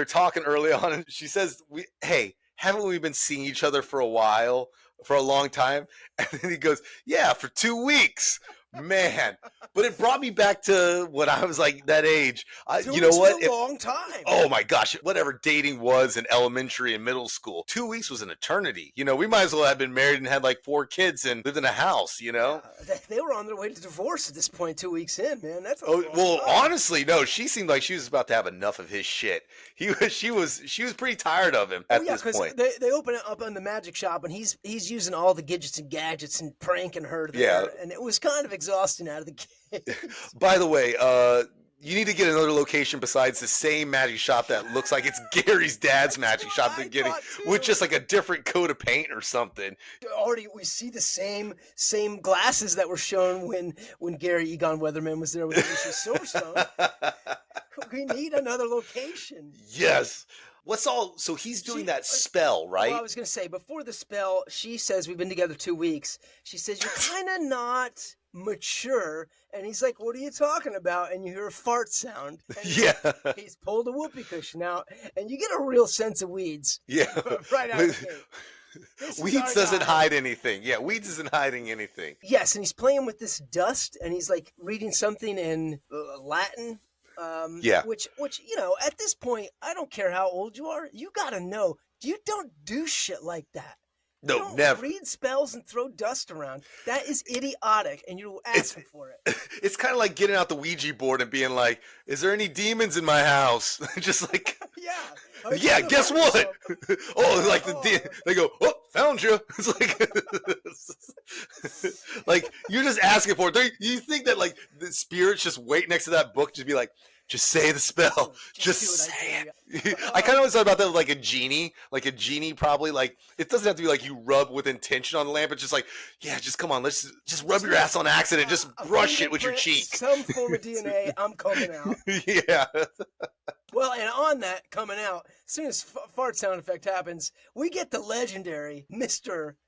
early on, and she says, "Hey, haven't we been seeing each other for a while?" For a long time, and then he goes, yeah, for 2 weeks, man. But it brought me back to when I was like that age. You know what? A long time. Oh my gosh, whatever dating was in elementary and middle school, 2 weeks was an eternity. You know, we might as well have been married and had like 4 kids and lived in a house. You know, they were on their way to divorce at this point. 2 weeks in, man. That's honestly, no. She seemed like she was about to have enough of his shit. She was pretty tired of him at this point. They open it up in the magic shop, and he's using all the gadgets and gadgets and pranking her there, and it was kind of exhausting out of the gate. By the way, you need to get another location besides the same magic shop that looks like it's Gary's dad's magic shop at the beginning, with just like a different coat of paint or something. Already, we see the same glasses that were shown when Gary Egon Weatherman was there with Alicia Silverstone. We need another location. Yes. So he's doing that spell, right? Well, I was going to say, before the spell, she says, we've been together 2 weeks. She says, you're kind of not mature. And he's like, what are you talking about? And you hear a fart sound. And he's pulled a whoopee cushion out. And you get a real sense of Weeds. Yeah. Right out of the gate. Weeds doesn't hide anything. Yeah, Weeds isn't hiding anything. Yes, and he's playing with this dust, and he's like reading something in Latin. Which you know, at this point, I don't care how old you are. You gotta know, you don't do shit like that. No, you don't never. Read spells and throw dust around. That is idiotic, and you're asking for it. It's kind of like getting out the Ouija board and being like, "Is there any demons in my house?" Just like, yeah. Guess what? They go, "Oh, found you." It's like you're just asking for it. You think that like the spirits just wait next to that book to be like, just say the spell. Just say it. I kind of always thought about that with like a genie. Like a genie probably like, it doesn't have to be like you rub with intention on the lamp. It's just like, yeah, just come on. Let's just rub your ass on accident. Just brush it with your cheek. Some form of DNA. I'm coming out. Yeah. Well, and on that coming out, as soon as fart sound effect happens, we get the legendary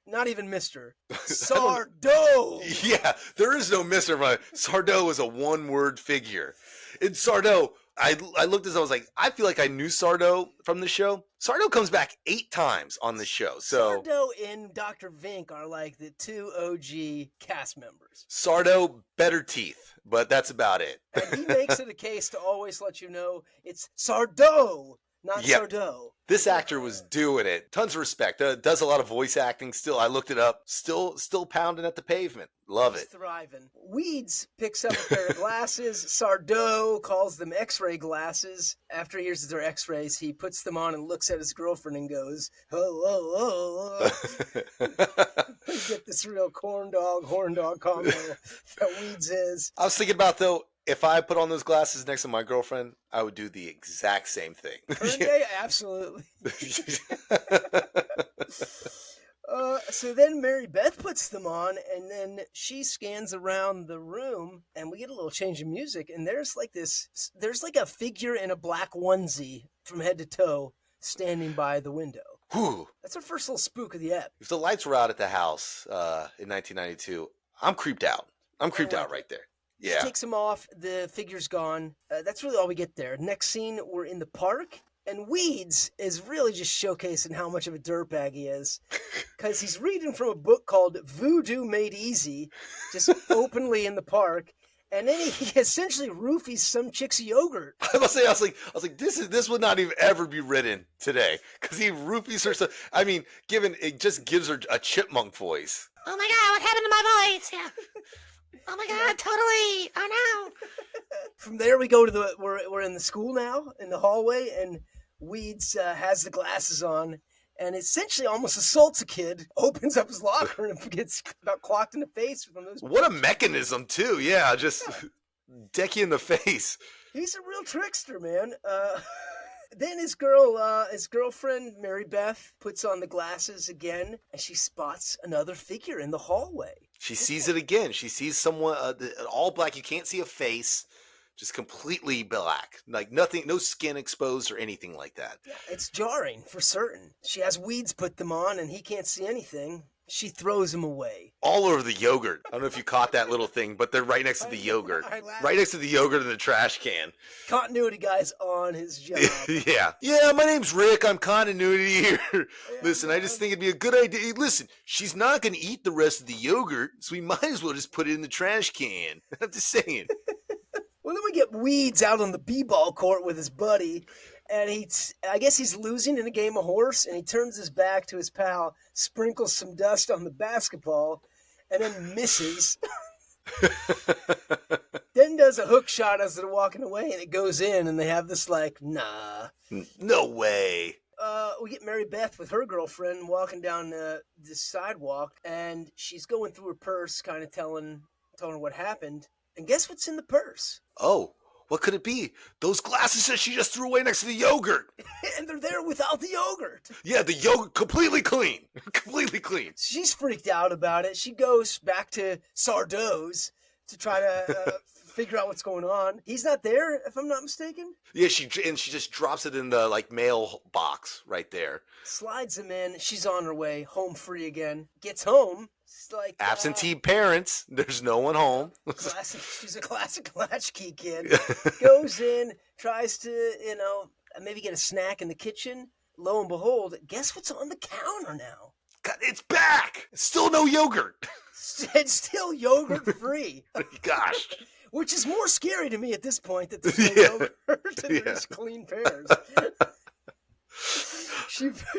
not even Mr. Sardo. Yeah, there is no Mr. Sardo is a one-word figure. In Sardo, I looked as I was like, I feel like I knew Sardo from the show. Sardo comes back 8 times on the show. So Sardo and Dr. Vink are like the 2 OG cast members. Sardo, better teeth, but that's about it. And he makes it a case to always let you know it's Sardo, not Sardo. This actor was doing it. Tons of respect. Does a lot of voice acting still. I looked it up. Still pounding at the pavement. Love He's it. thriving. Weeds picks up a pair of glasses. Sardo calls them X-ray glasses. After he hears they're X-rays, he puts them on and looks at his girlfriend and goes, "Oh, oh, oh." You get this real horn dog combo that Weeds is. I was thinking about, though, if I put on those glasses next to my girlfriend, I would do the exact same thing. Current day, absolutely. So then Marybeth puts them on, and then she scans around the room, and we get a little change in music, and there's like a figure in a black onesie from head to toe standing by the window. Whew. That's our first little spook of the ep. If the lights were out at the house in 1992, I'm creeped out. I'm creeped out right there. Yeah. She takes them off, the figure's gone. That's really all we get there. Next scene, we're in the park. And Weeds is really just showcasing how much of a dirtbag he is. Because he's reading from a book called Voodoo Made Easy, just openly in the park. And then he essentially roofies some chick's yogurt. I was like, this would not even ever be written today. Because he roofies her. I mean, it just gives her a chipmunk voice. Oh my God, what happened to my voice? Yeah. Oh my God, totally. Oh no. From there we go to we're in the school now, in the hallway, and Weeds has the glasses on and essentially almost assaults a kid, opens up his locker and gets about clocked in the face from those. What a mechanism too. Yeah, just deck you in the face. He's a real trickster, man. Then his girlfriend, Marybeth, puts on the glasses again, and she spots another figure in the hallway. She sees it again. She sees someone all black. You can't see a face, just completely black, like nothing, no skin exposed or anything like that. Yeah, it's jarring for certain. She has Weeds put them on, and he can't see anything. She throws him away. All over the yogurt. I don't know if you caught that little thing, but they're right next to the yogurt. Right next to the yogurt in the trash can. Continuity guy's on his job. Yeah, my name's Rick. I'm continuity here. Listen, I just think it'd be a good idea. Listen, she's not going to eat the rest of the yogurt, so we might as well just put it in the trash can. I'm just saying. Well, then we get Weeds out on the b-ball court with his buddy. And I guess he's losing in a game of horse, and he turns his back to his pal, sprinkles some dust on the basketball, and then misses. Then does a hook shot as they're walking away, and it goes in, and they have this nah. No way. We get Marybeth with her girlfriend walking down the sidewalk, and she's going through her purse, kind of telling her what happened. And guess what's in the purse? Oh. What could it be? Those glasses that she just threw away next to the yogurt. And they're there without the yogurt. Yeah, the yogurt completely clean. Completely clean. She's freaked out about it. She goes back to Sardo's to try to figure out what's going on. He's not there, if I'm not mistaken. Yeah, she just drops it in the mail box right there. Slides him in. She's on her way home free again. Gets home. It's like absentee parents. There's no one home. She's a classic latchkey kid. Goes in, tries to, maybe get a snack in the kitchen. Lo and behold, guess what's on the counter now? God, it's back. It's still no yogurt. It's still yogurt free. Gosh. Which is more scary to me at this point that there's no yogurt and there's clean pears.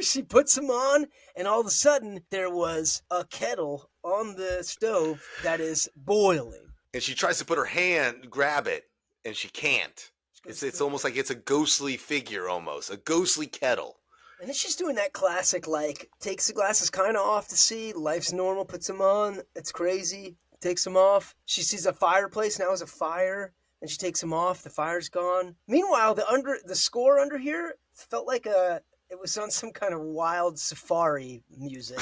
She puts them on, and all of a sudden there was a kettle on the stove that is boiling. And she tries to put her hand, grab it, and she can't. It's almost like it's a ghostly figure, almost a ghostly kettle. And then she's doing that classic, takes the glasses kind of off to see, life's normal, puts them on, it's crazy, takes them off. She sees a fireplace, now it's a fire, and she takes them off, the fire's gone. Meanwhile, the score under here felt like it was on some kind of wild safari music.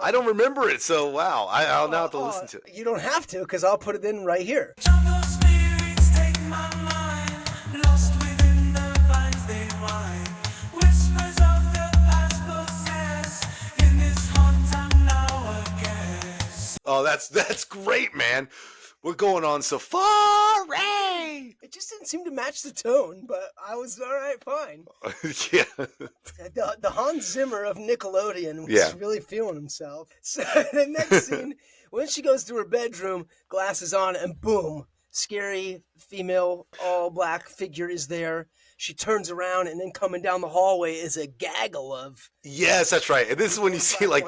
I don't remember it, so wow. I'll now have to listen to it. You don't have to, because I'll put it in right here. Jungle spirits take my mind, lost within the vines they wind. Whispers of the past possess, in this haunt I'm now a guest. Oh, that's great, man. We're going on safari. It just didn't seem to match the tone, but I was all right, fine. Yeah. The Hans Zimmer of Nickelodeon was really feeling himself. So the next scene, when she goes to her bedroom, glasses on, and boom, scary female all black figure is there. She turns around, and then coming down the hallway is a gaggle of... Yes, that's right. And this is when you see, like,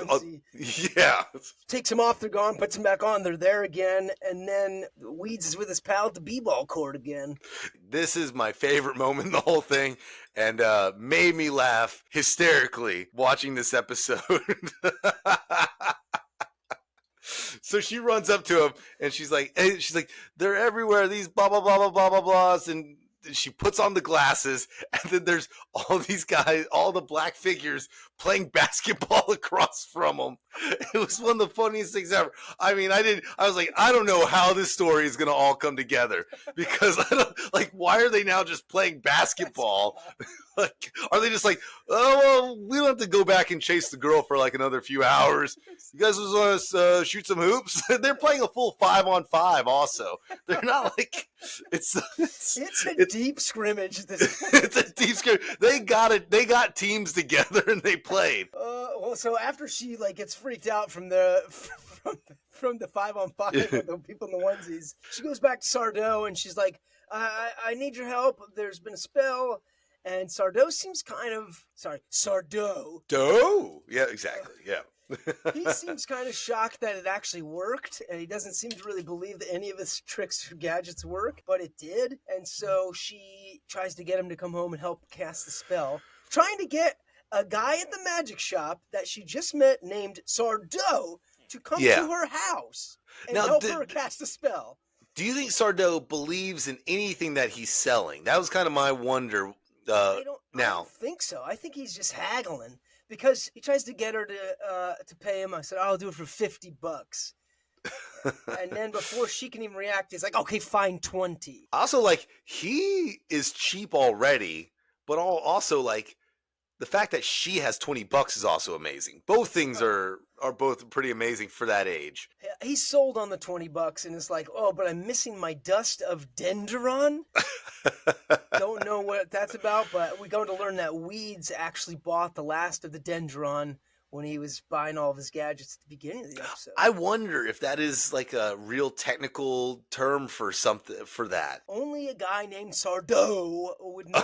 yeah. Takes them off, they're gone, puts them back on, they're there again, and then Weeds is with his pal at the b-ball court again. This is my favorite moment in the whole thing, and made me laugh hysterically watching this episode. So she runs up to him, and she's like, they're everywhere, these blah, blah, blah, blah, blah, blah, blahs, and she puts on the glasses, and then there's all these guys, all the black figures playing basketball across from them. It was one of the funniest things ever. I mean, I was like, I don't know how this story is going to all come together, because I don't, like, why are they now just playing basketball? Like, are they just like, oh, well, we don't have to go back and chase the girl for like another few hours. You guys just want to shoot some hoops? They're playing a full 5-on-5 also. They're not like, it's a deep scrimmage. It's a deep scrimmage. They got teams together and they played. Well, so after she like gets freaked out from the 5-on-5 with the people in the onesies, she goes back to Sardo and she's like, I need your help. There's been a spell. And Sardo seems kind of... Sorry, Sardo. Yeah, exactly, yeah. He seems kind of shocked that it actually worked, and he doesn't seem to really believe that any of his tricks or gadgets work, but it did. And so she tries to get him to come home and help cast the spell, trying to get a guy at the magic shop that she just met named Sardo to come to her house and help her cast the spell. Do you think Sardo believes in anything that he's selling? That was kind of my wonder. I don't think so. I think he's just haggling because he tries to get her to pay him. I said, I'll do it for $50. And then before she can even react, he's like, okay, fine, 20. Also, like, he is cheap already, but also, like, the fact that she has $20 is also amazing. Both things are both pretty amazing for that age. He's sold on the $20 and it's like, oh, but I'm missing my dust of Dendron. Don't know what that's about, but we're going to learn that Weeds actually bought the last of the Dendron when he was buying all of his gadgets at the beginning of the episode. I wonder if that is like a real technical term for something for that. Only a guy named Sardo would know.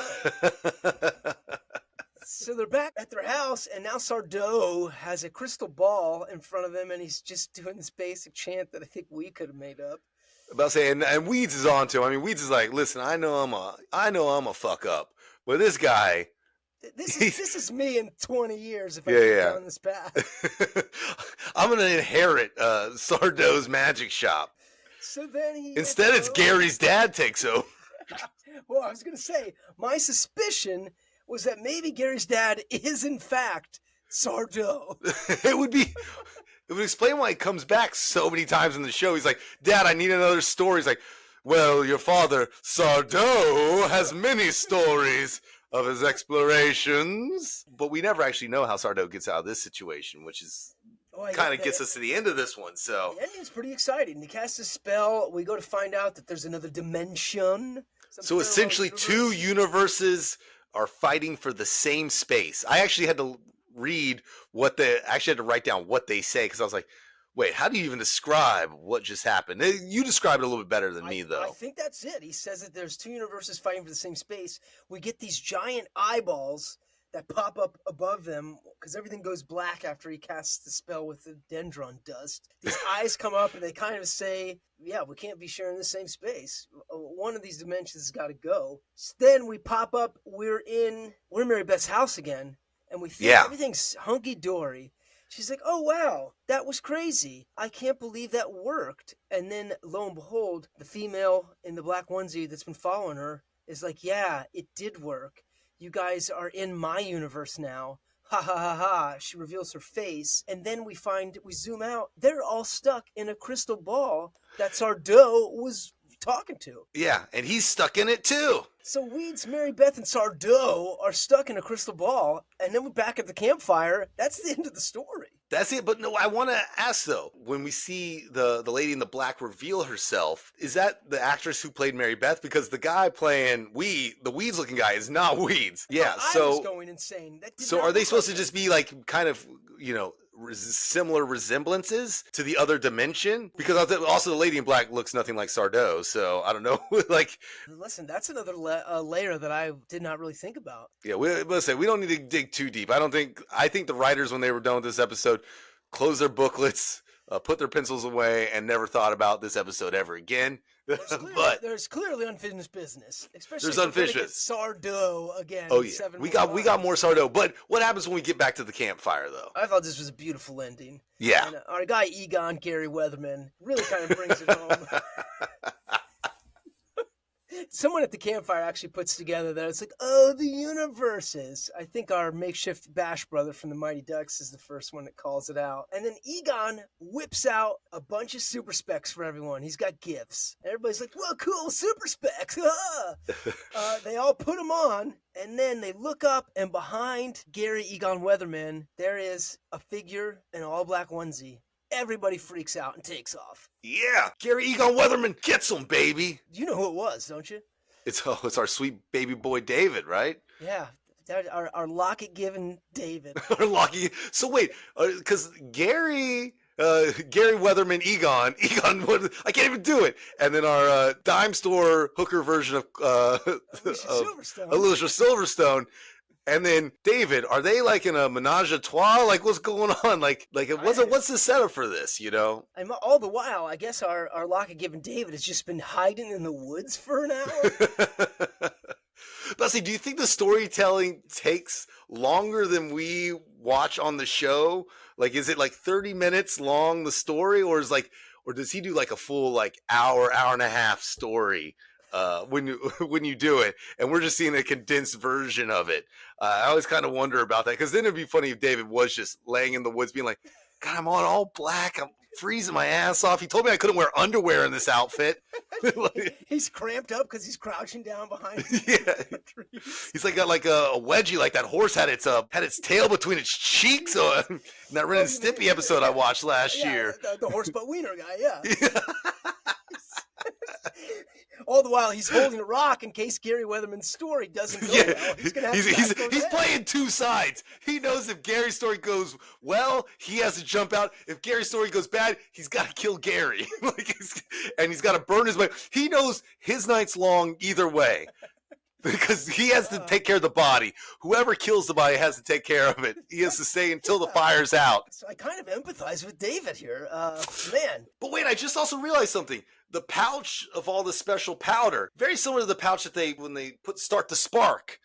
So they're back at their house, and now Sardo has a crystal ball in front of him, and he's just doing this basic chant that I think we could have made up. About saying, and Weeds is on to him. I mean, Weeds is like, listen, I know I'm a fuck up, but this guy. This is me in 20 years if I keep down this path. I'm gonna inherit Sardo's magic shop. So then instead, it's Gary's dad takes over. Well, I was gonna say my suspicion was that maybe Gary's dad is in fact Sardo. It would explain why he comes back so many times in the show. He's like, Dad, I need another story. He's like, well, your father, Sardo, has many stories of his explorations. But we never actually know how Sardo gets out of this situation, which is kind of gets us to the end of this one. So the ending's pretty exciting. He casts a spell. We go to find out that there's another dimension. So essentially two universes are fighting for the same space. I actually had to write down what they say, because I was like, wait, how do you even describe what just happened? You described it a little bit better than me, though. I think that's it. He says that there's two universes fighting for the same space. We get these giant eyeballs that pop up above them, because everything goes black after he casts the spell with the Dendron dust. These eyes come up, and they kind of say, yeah, we can't be sharing the same space. One of these dimensions has got to go. Then we pop up, we're in Marybeth's house again, and we think everything's hunky-dory. She's like, oh, wow, that was crazy. I can't believe that worked. And then, lo and behold, the female in the black onesie that's been following her is like, yeah, it did work. You guys are in my universe now. Ha ha ha ha. She reveals her face. And then we zoom out. They're all stuck in a crystal ball that Sardo was talking to. Yeah, and he's stuck in it too. So Weeds, Marybeth, and Sardo are stuck in a crystal ball, and then we're back at the campfire. That's the end of the story. That's it. But no, I want to ask though, when we see the lady in the black reveal herself, is that the actress who played Marybeth? Because the guy playing the Weeds looking guy is not Weeds. Yeah. I was going insane. So are they supposed to just be like kind of, similar resemblances to the other dimension, because also the lady in black looks nothing like Sardo, so I don't know. Like, listen, that's another layer that I did not really think about. Yeah, listen, we don't need to dig too deep. I think the writers, when they were done with this episode, closed their booklets, put their pencils away, and never thought about this episode ever again. But there's clearly unfinished business, especially there's unfinished business. Sardo again. Oh yeah, we got more Sardo. But what happens when we get back to the campfire, though? I thought this was a beautiful ending. Yeah, and our guy Egon Gary Weatherman really kind of brings it home. Someone at the campfire actually puts together that it's like, oh, the universes. I think our makeshift Bash brother from the Mighty Ducks is the first one that calls it out. And then Egon whips out a bunch of super specs for everyone. He's got gifts. Everybody's like, well, cool, super specs. They all put them on, and then they look up, and behind Gary Egon Weatherman, there is a figure in an all-black onesie. Everybody freaks out and takes off. Yeah, Gary Egon Weatherman gets him, baby. You know who it was, don't you? It's our sweet baby boy David, right? Yeah, our locket-giving David. Our locket. So wait, because Gary Weatherman Egon, I can't even do it. And then our dime store hooker version of Alicia Silverstone. And then David, are they like in a menage a trois? Like, what's going on? Like, what's the setup for this? You know? And all the while, I guess our locket-giving David has just been hiding in the woods for an hour. Leslie, do you think the storytelling takes longer than we watch on the show? Like, is it like 30 minutes long, the story, or does he do like a full like hour and a half story? When you do it, and we're just seeing a condensed version of it. I always kind of wonder about that, because then it'd be funny if David was just laying in the woods being like, God, I'm on all black, I'm freezing my ass off. He told me I couldn't wear underwear in this outfit. He's cramped up because he's crouching down behind trees. He's like got like a wedgie, like that horse had its tail between its cheeks. In that Ren Stimpy episode I watched last year. The horse butt wiener guy, yeah. All the while, he's holding a rock in case Gary Weatherman's story doesn't go well. He's gonna have he's playing two sides. He knows if Gary's story goes well, he has to jump out. If Gary's story goes bad, he's got to kill Gary. And he's got to burn his way. He knows his night's long either way. Because he has to take care of the body. Whoever kills the body has to take care of it. He has to stay until the fire's out. So I kind of empathize with David here. Man. But wait, I just also realized something. The pouch of all the special powder, very similar to the pouch that when they start the spark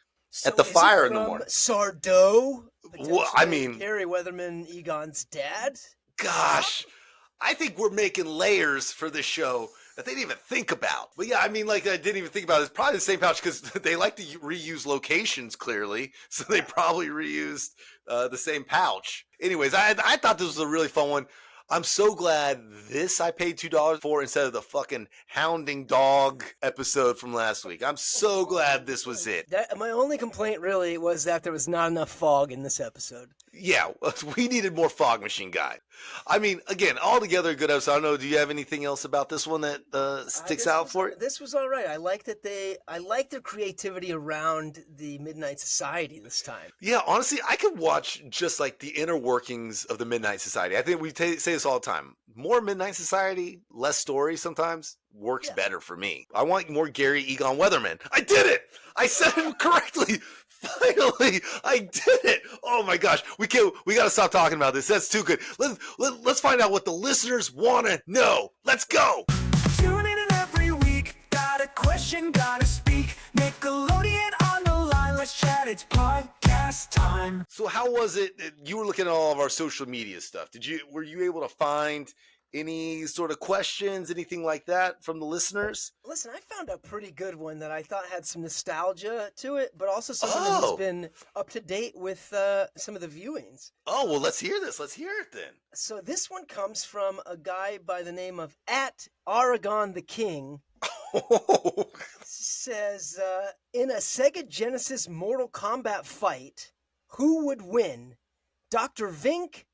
at the fire in the morning. Sardo? Well, I mean, Gary Weatherman, Egon's dad? Gosh, I think we're making layers for this show that they didn't even think about. But yeah, I mean, like I didn't even think about it. It's probably the same pouch because they like to reuse locations clearly. So they probably reused the same pouch. Anyways, I thought this was a really fun one. I'm so glad I paid $2 for instead of the fucking hounding dog episode from last week. I'm so glad this was it. My only complaint really was that there was not enough fog in this episode. Yeah, we needed more Fog Machine Guy. I mean, again, altogether a good episode. I don't know, do you have anything else about this one that sticks out for you? This was all right. I like their creativity around the Midnight Society this time. Yeah, honestly, I could watch just like the inner workings of the Midnight Society. I think we say this all the time. More Midnight Society, less story sometimes works better for me. I want more Gary Egon Weatherman. I did it! I said it correctly! Finally, I did it! Oh my gosh, we gotta stop talking about this. That's too good. Let's find out what the listeners want to know. Let's go! Tune in every week. Got a question, gotta speak. Nickelodeon on the line. Let's chat. It's podcast time. So how was it? You were looking at all of our social media stuff. Were you able to find any sort of questions, anything like that from the listeners? Listen, I found a pretty good one that I thought had some nostalgia to it, but also something that has been up to date with some of the viewings. Oh, well, let's hear this. Let's hear it then. So this one comes from a guy by the name of @Aragon the King. Says, in a Sega Genesis Mortal Kombat fight, who would win? Dr. Vink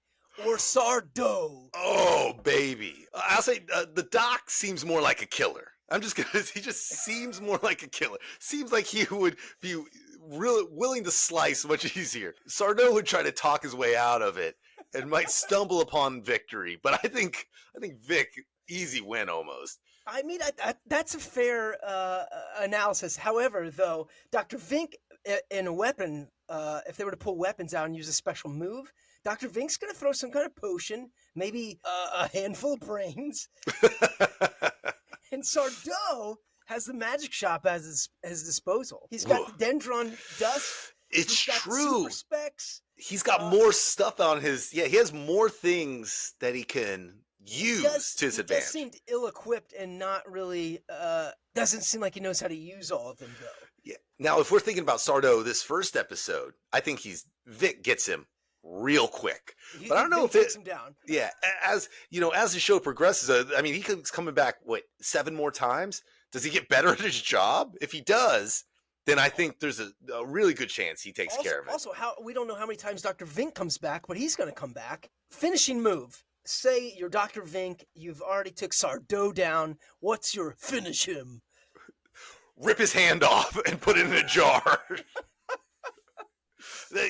or Sardo? Oh, baby. I'll say the Doc seems more like a killer. He just seems more like a killer. Seems like he would be really willing to slice much easier. Sardo would try to talk his way out of it. and might stumble upon victory. But I think Vic, easy win almost. I mean, that's a fair analysis. However, though, Dr. Vink in a weapon, if they were to pull weapons out and use a special move, Dr. Vink's going to throw some kind of potion, maybe a handful of brains. And Sardo has the magic shop at his disposal. He's got the Dendron dust. It's He's got true. Super specs. He's got more stuff on his. Yeah, he has more things that he can use to his advantage. He does seem ill-equipped and not really. Doesn't seem like he knows how to use all of them, though. Yeah. Now, if we're thinking about Sardo this first episode, I think Vic gets him real quick. But I don't know if takes him down. Yeah, as you know, as the show progresses, I mean, he's coming back. What, 7 more times? Does he get better at his job? If he does, then I think there's a really good chance he takes care of it. Also, we don't know how many times Dr. Vink comes back, but he's going to come back. Finishing move. Say you're Dr. Vink. You've already took Sardo down. What's your finish him? Rip his hand off and put it in a jar.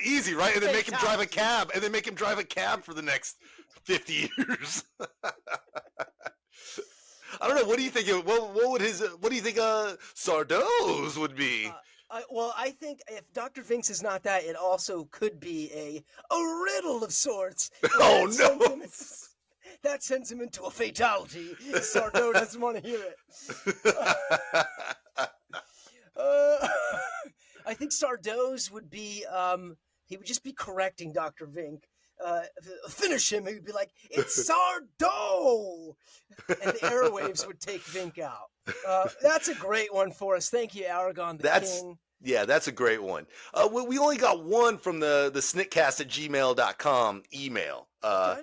Easy, right? And then make him drive a cab. And then make him drive a cab for the next 50 years. I don't know. What do you think? What do you think Sardo's would be? I think if Dr. Vinks is not that, it also could be a riddle of sorts. Oh, no. That sends him into a fatality. Sardo doesn't want to hear it. I think Sardo's would be, he would just be correcting Dr. Vink. Finish him, he would be like, it's Sardo! And the airwaves would take Vink out. That's a great one for us. Thank you, Aragon the King. Yeah, that's a great one. We only got one from the snickcast@gmail.com email. Okay.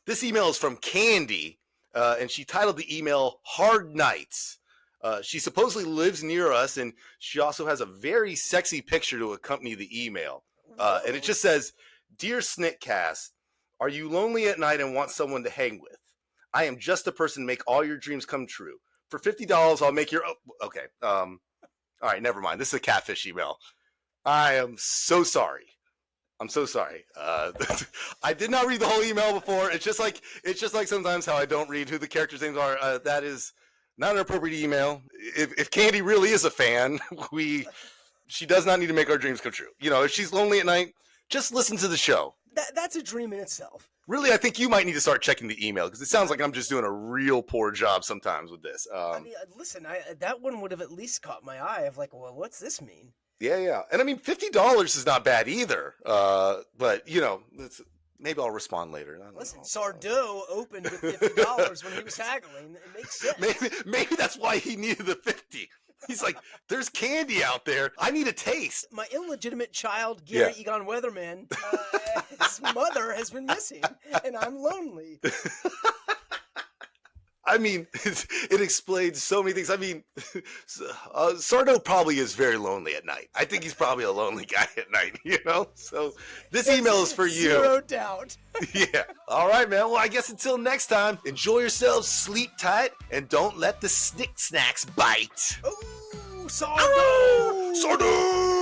This email is from Candy, and she titled the email Hard Nights. She supposedly lives near us, and she also has a very sexy picture to accompany the email. And it just says, Dear Snickcast, are you lonely at night and want someone to hang with? I am just the person to make all your dreams come true. For $50, I'll make your... okay. All right, never mind. This is a catfish email. I am so sorry. I'm so sorry. I did not read the whole email before. It's just like sometimes how I don't read who the characters' names are. That is not an appropriate email. If Candy really is a fan, she does not need to make our dreams come true. You know, if she's lonely at night, just listen to the show. That's a dream in itself. Really, I think you might need to start checking the email because it sounds like I'm just doing a real poor job sometimes with this. I mean, listen, that one would have at least caught my eye of like, well, what's this mean? Yeah. And I mean, $50 is not bad either. But, you know, maybe I'll respond later. Listen, Sardo opened with $50 when he was haggling. It makes sense. Maybe that's why he needed the 50. He's like, there's candy out there. I need a taste. My illegitimate child, Gary Egon Weatherman, his mother has been missing, and I'm lonely. I mean, it explains so many things. I mean, Sardo probably is very lonely at night. I think he's probably a lonely guy at night, you know? So this email is for you. Zero doubt. Yeah. All right, man. Well, I guess until next time, enjoy yourselves, sleep tight, and don't let the Snick Snacks bite. Ooh, Sardo! Sardo!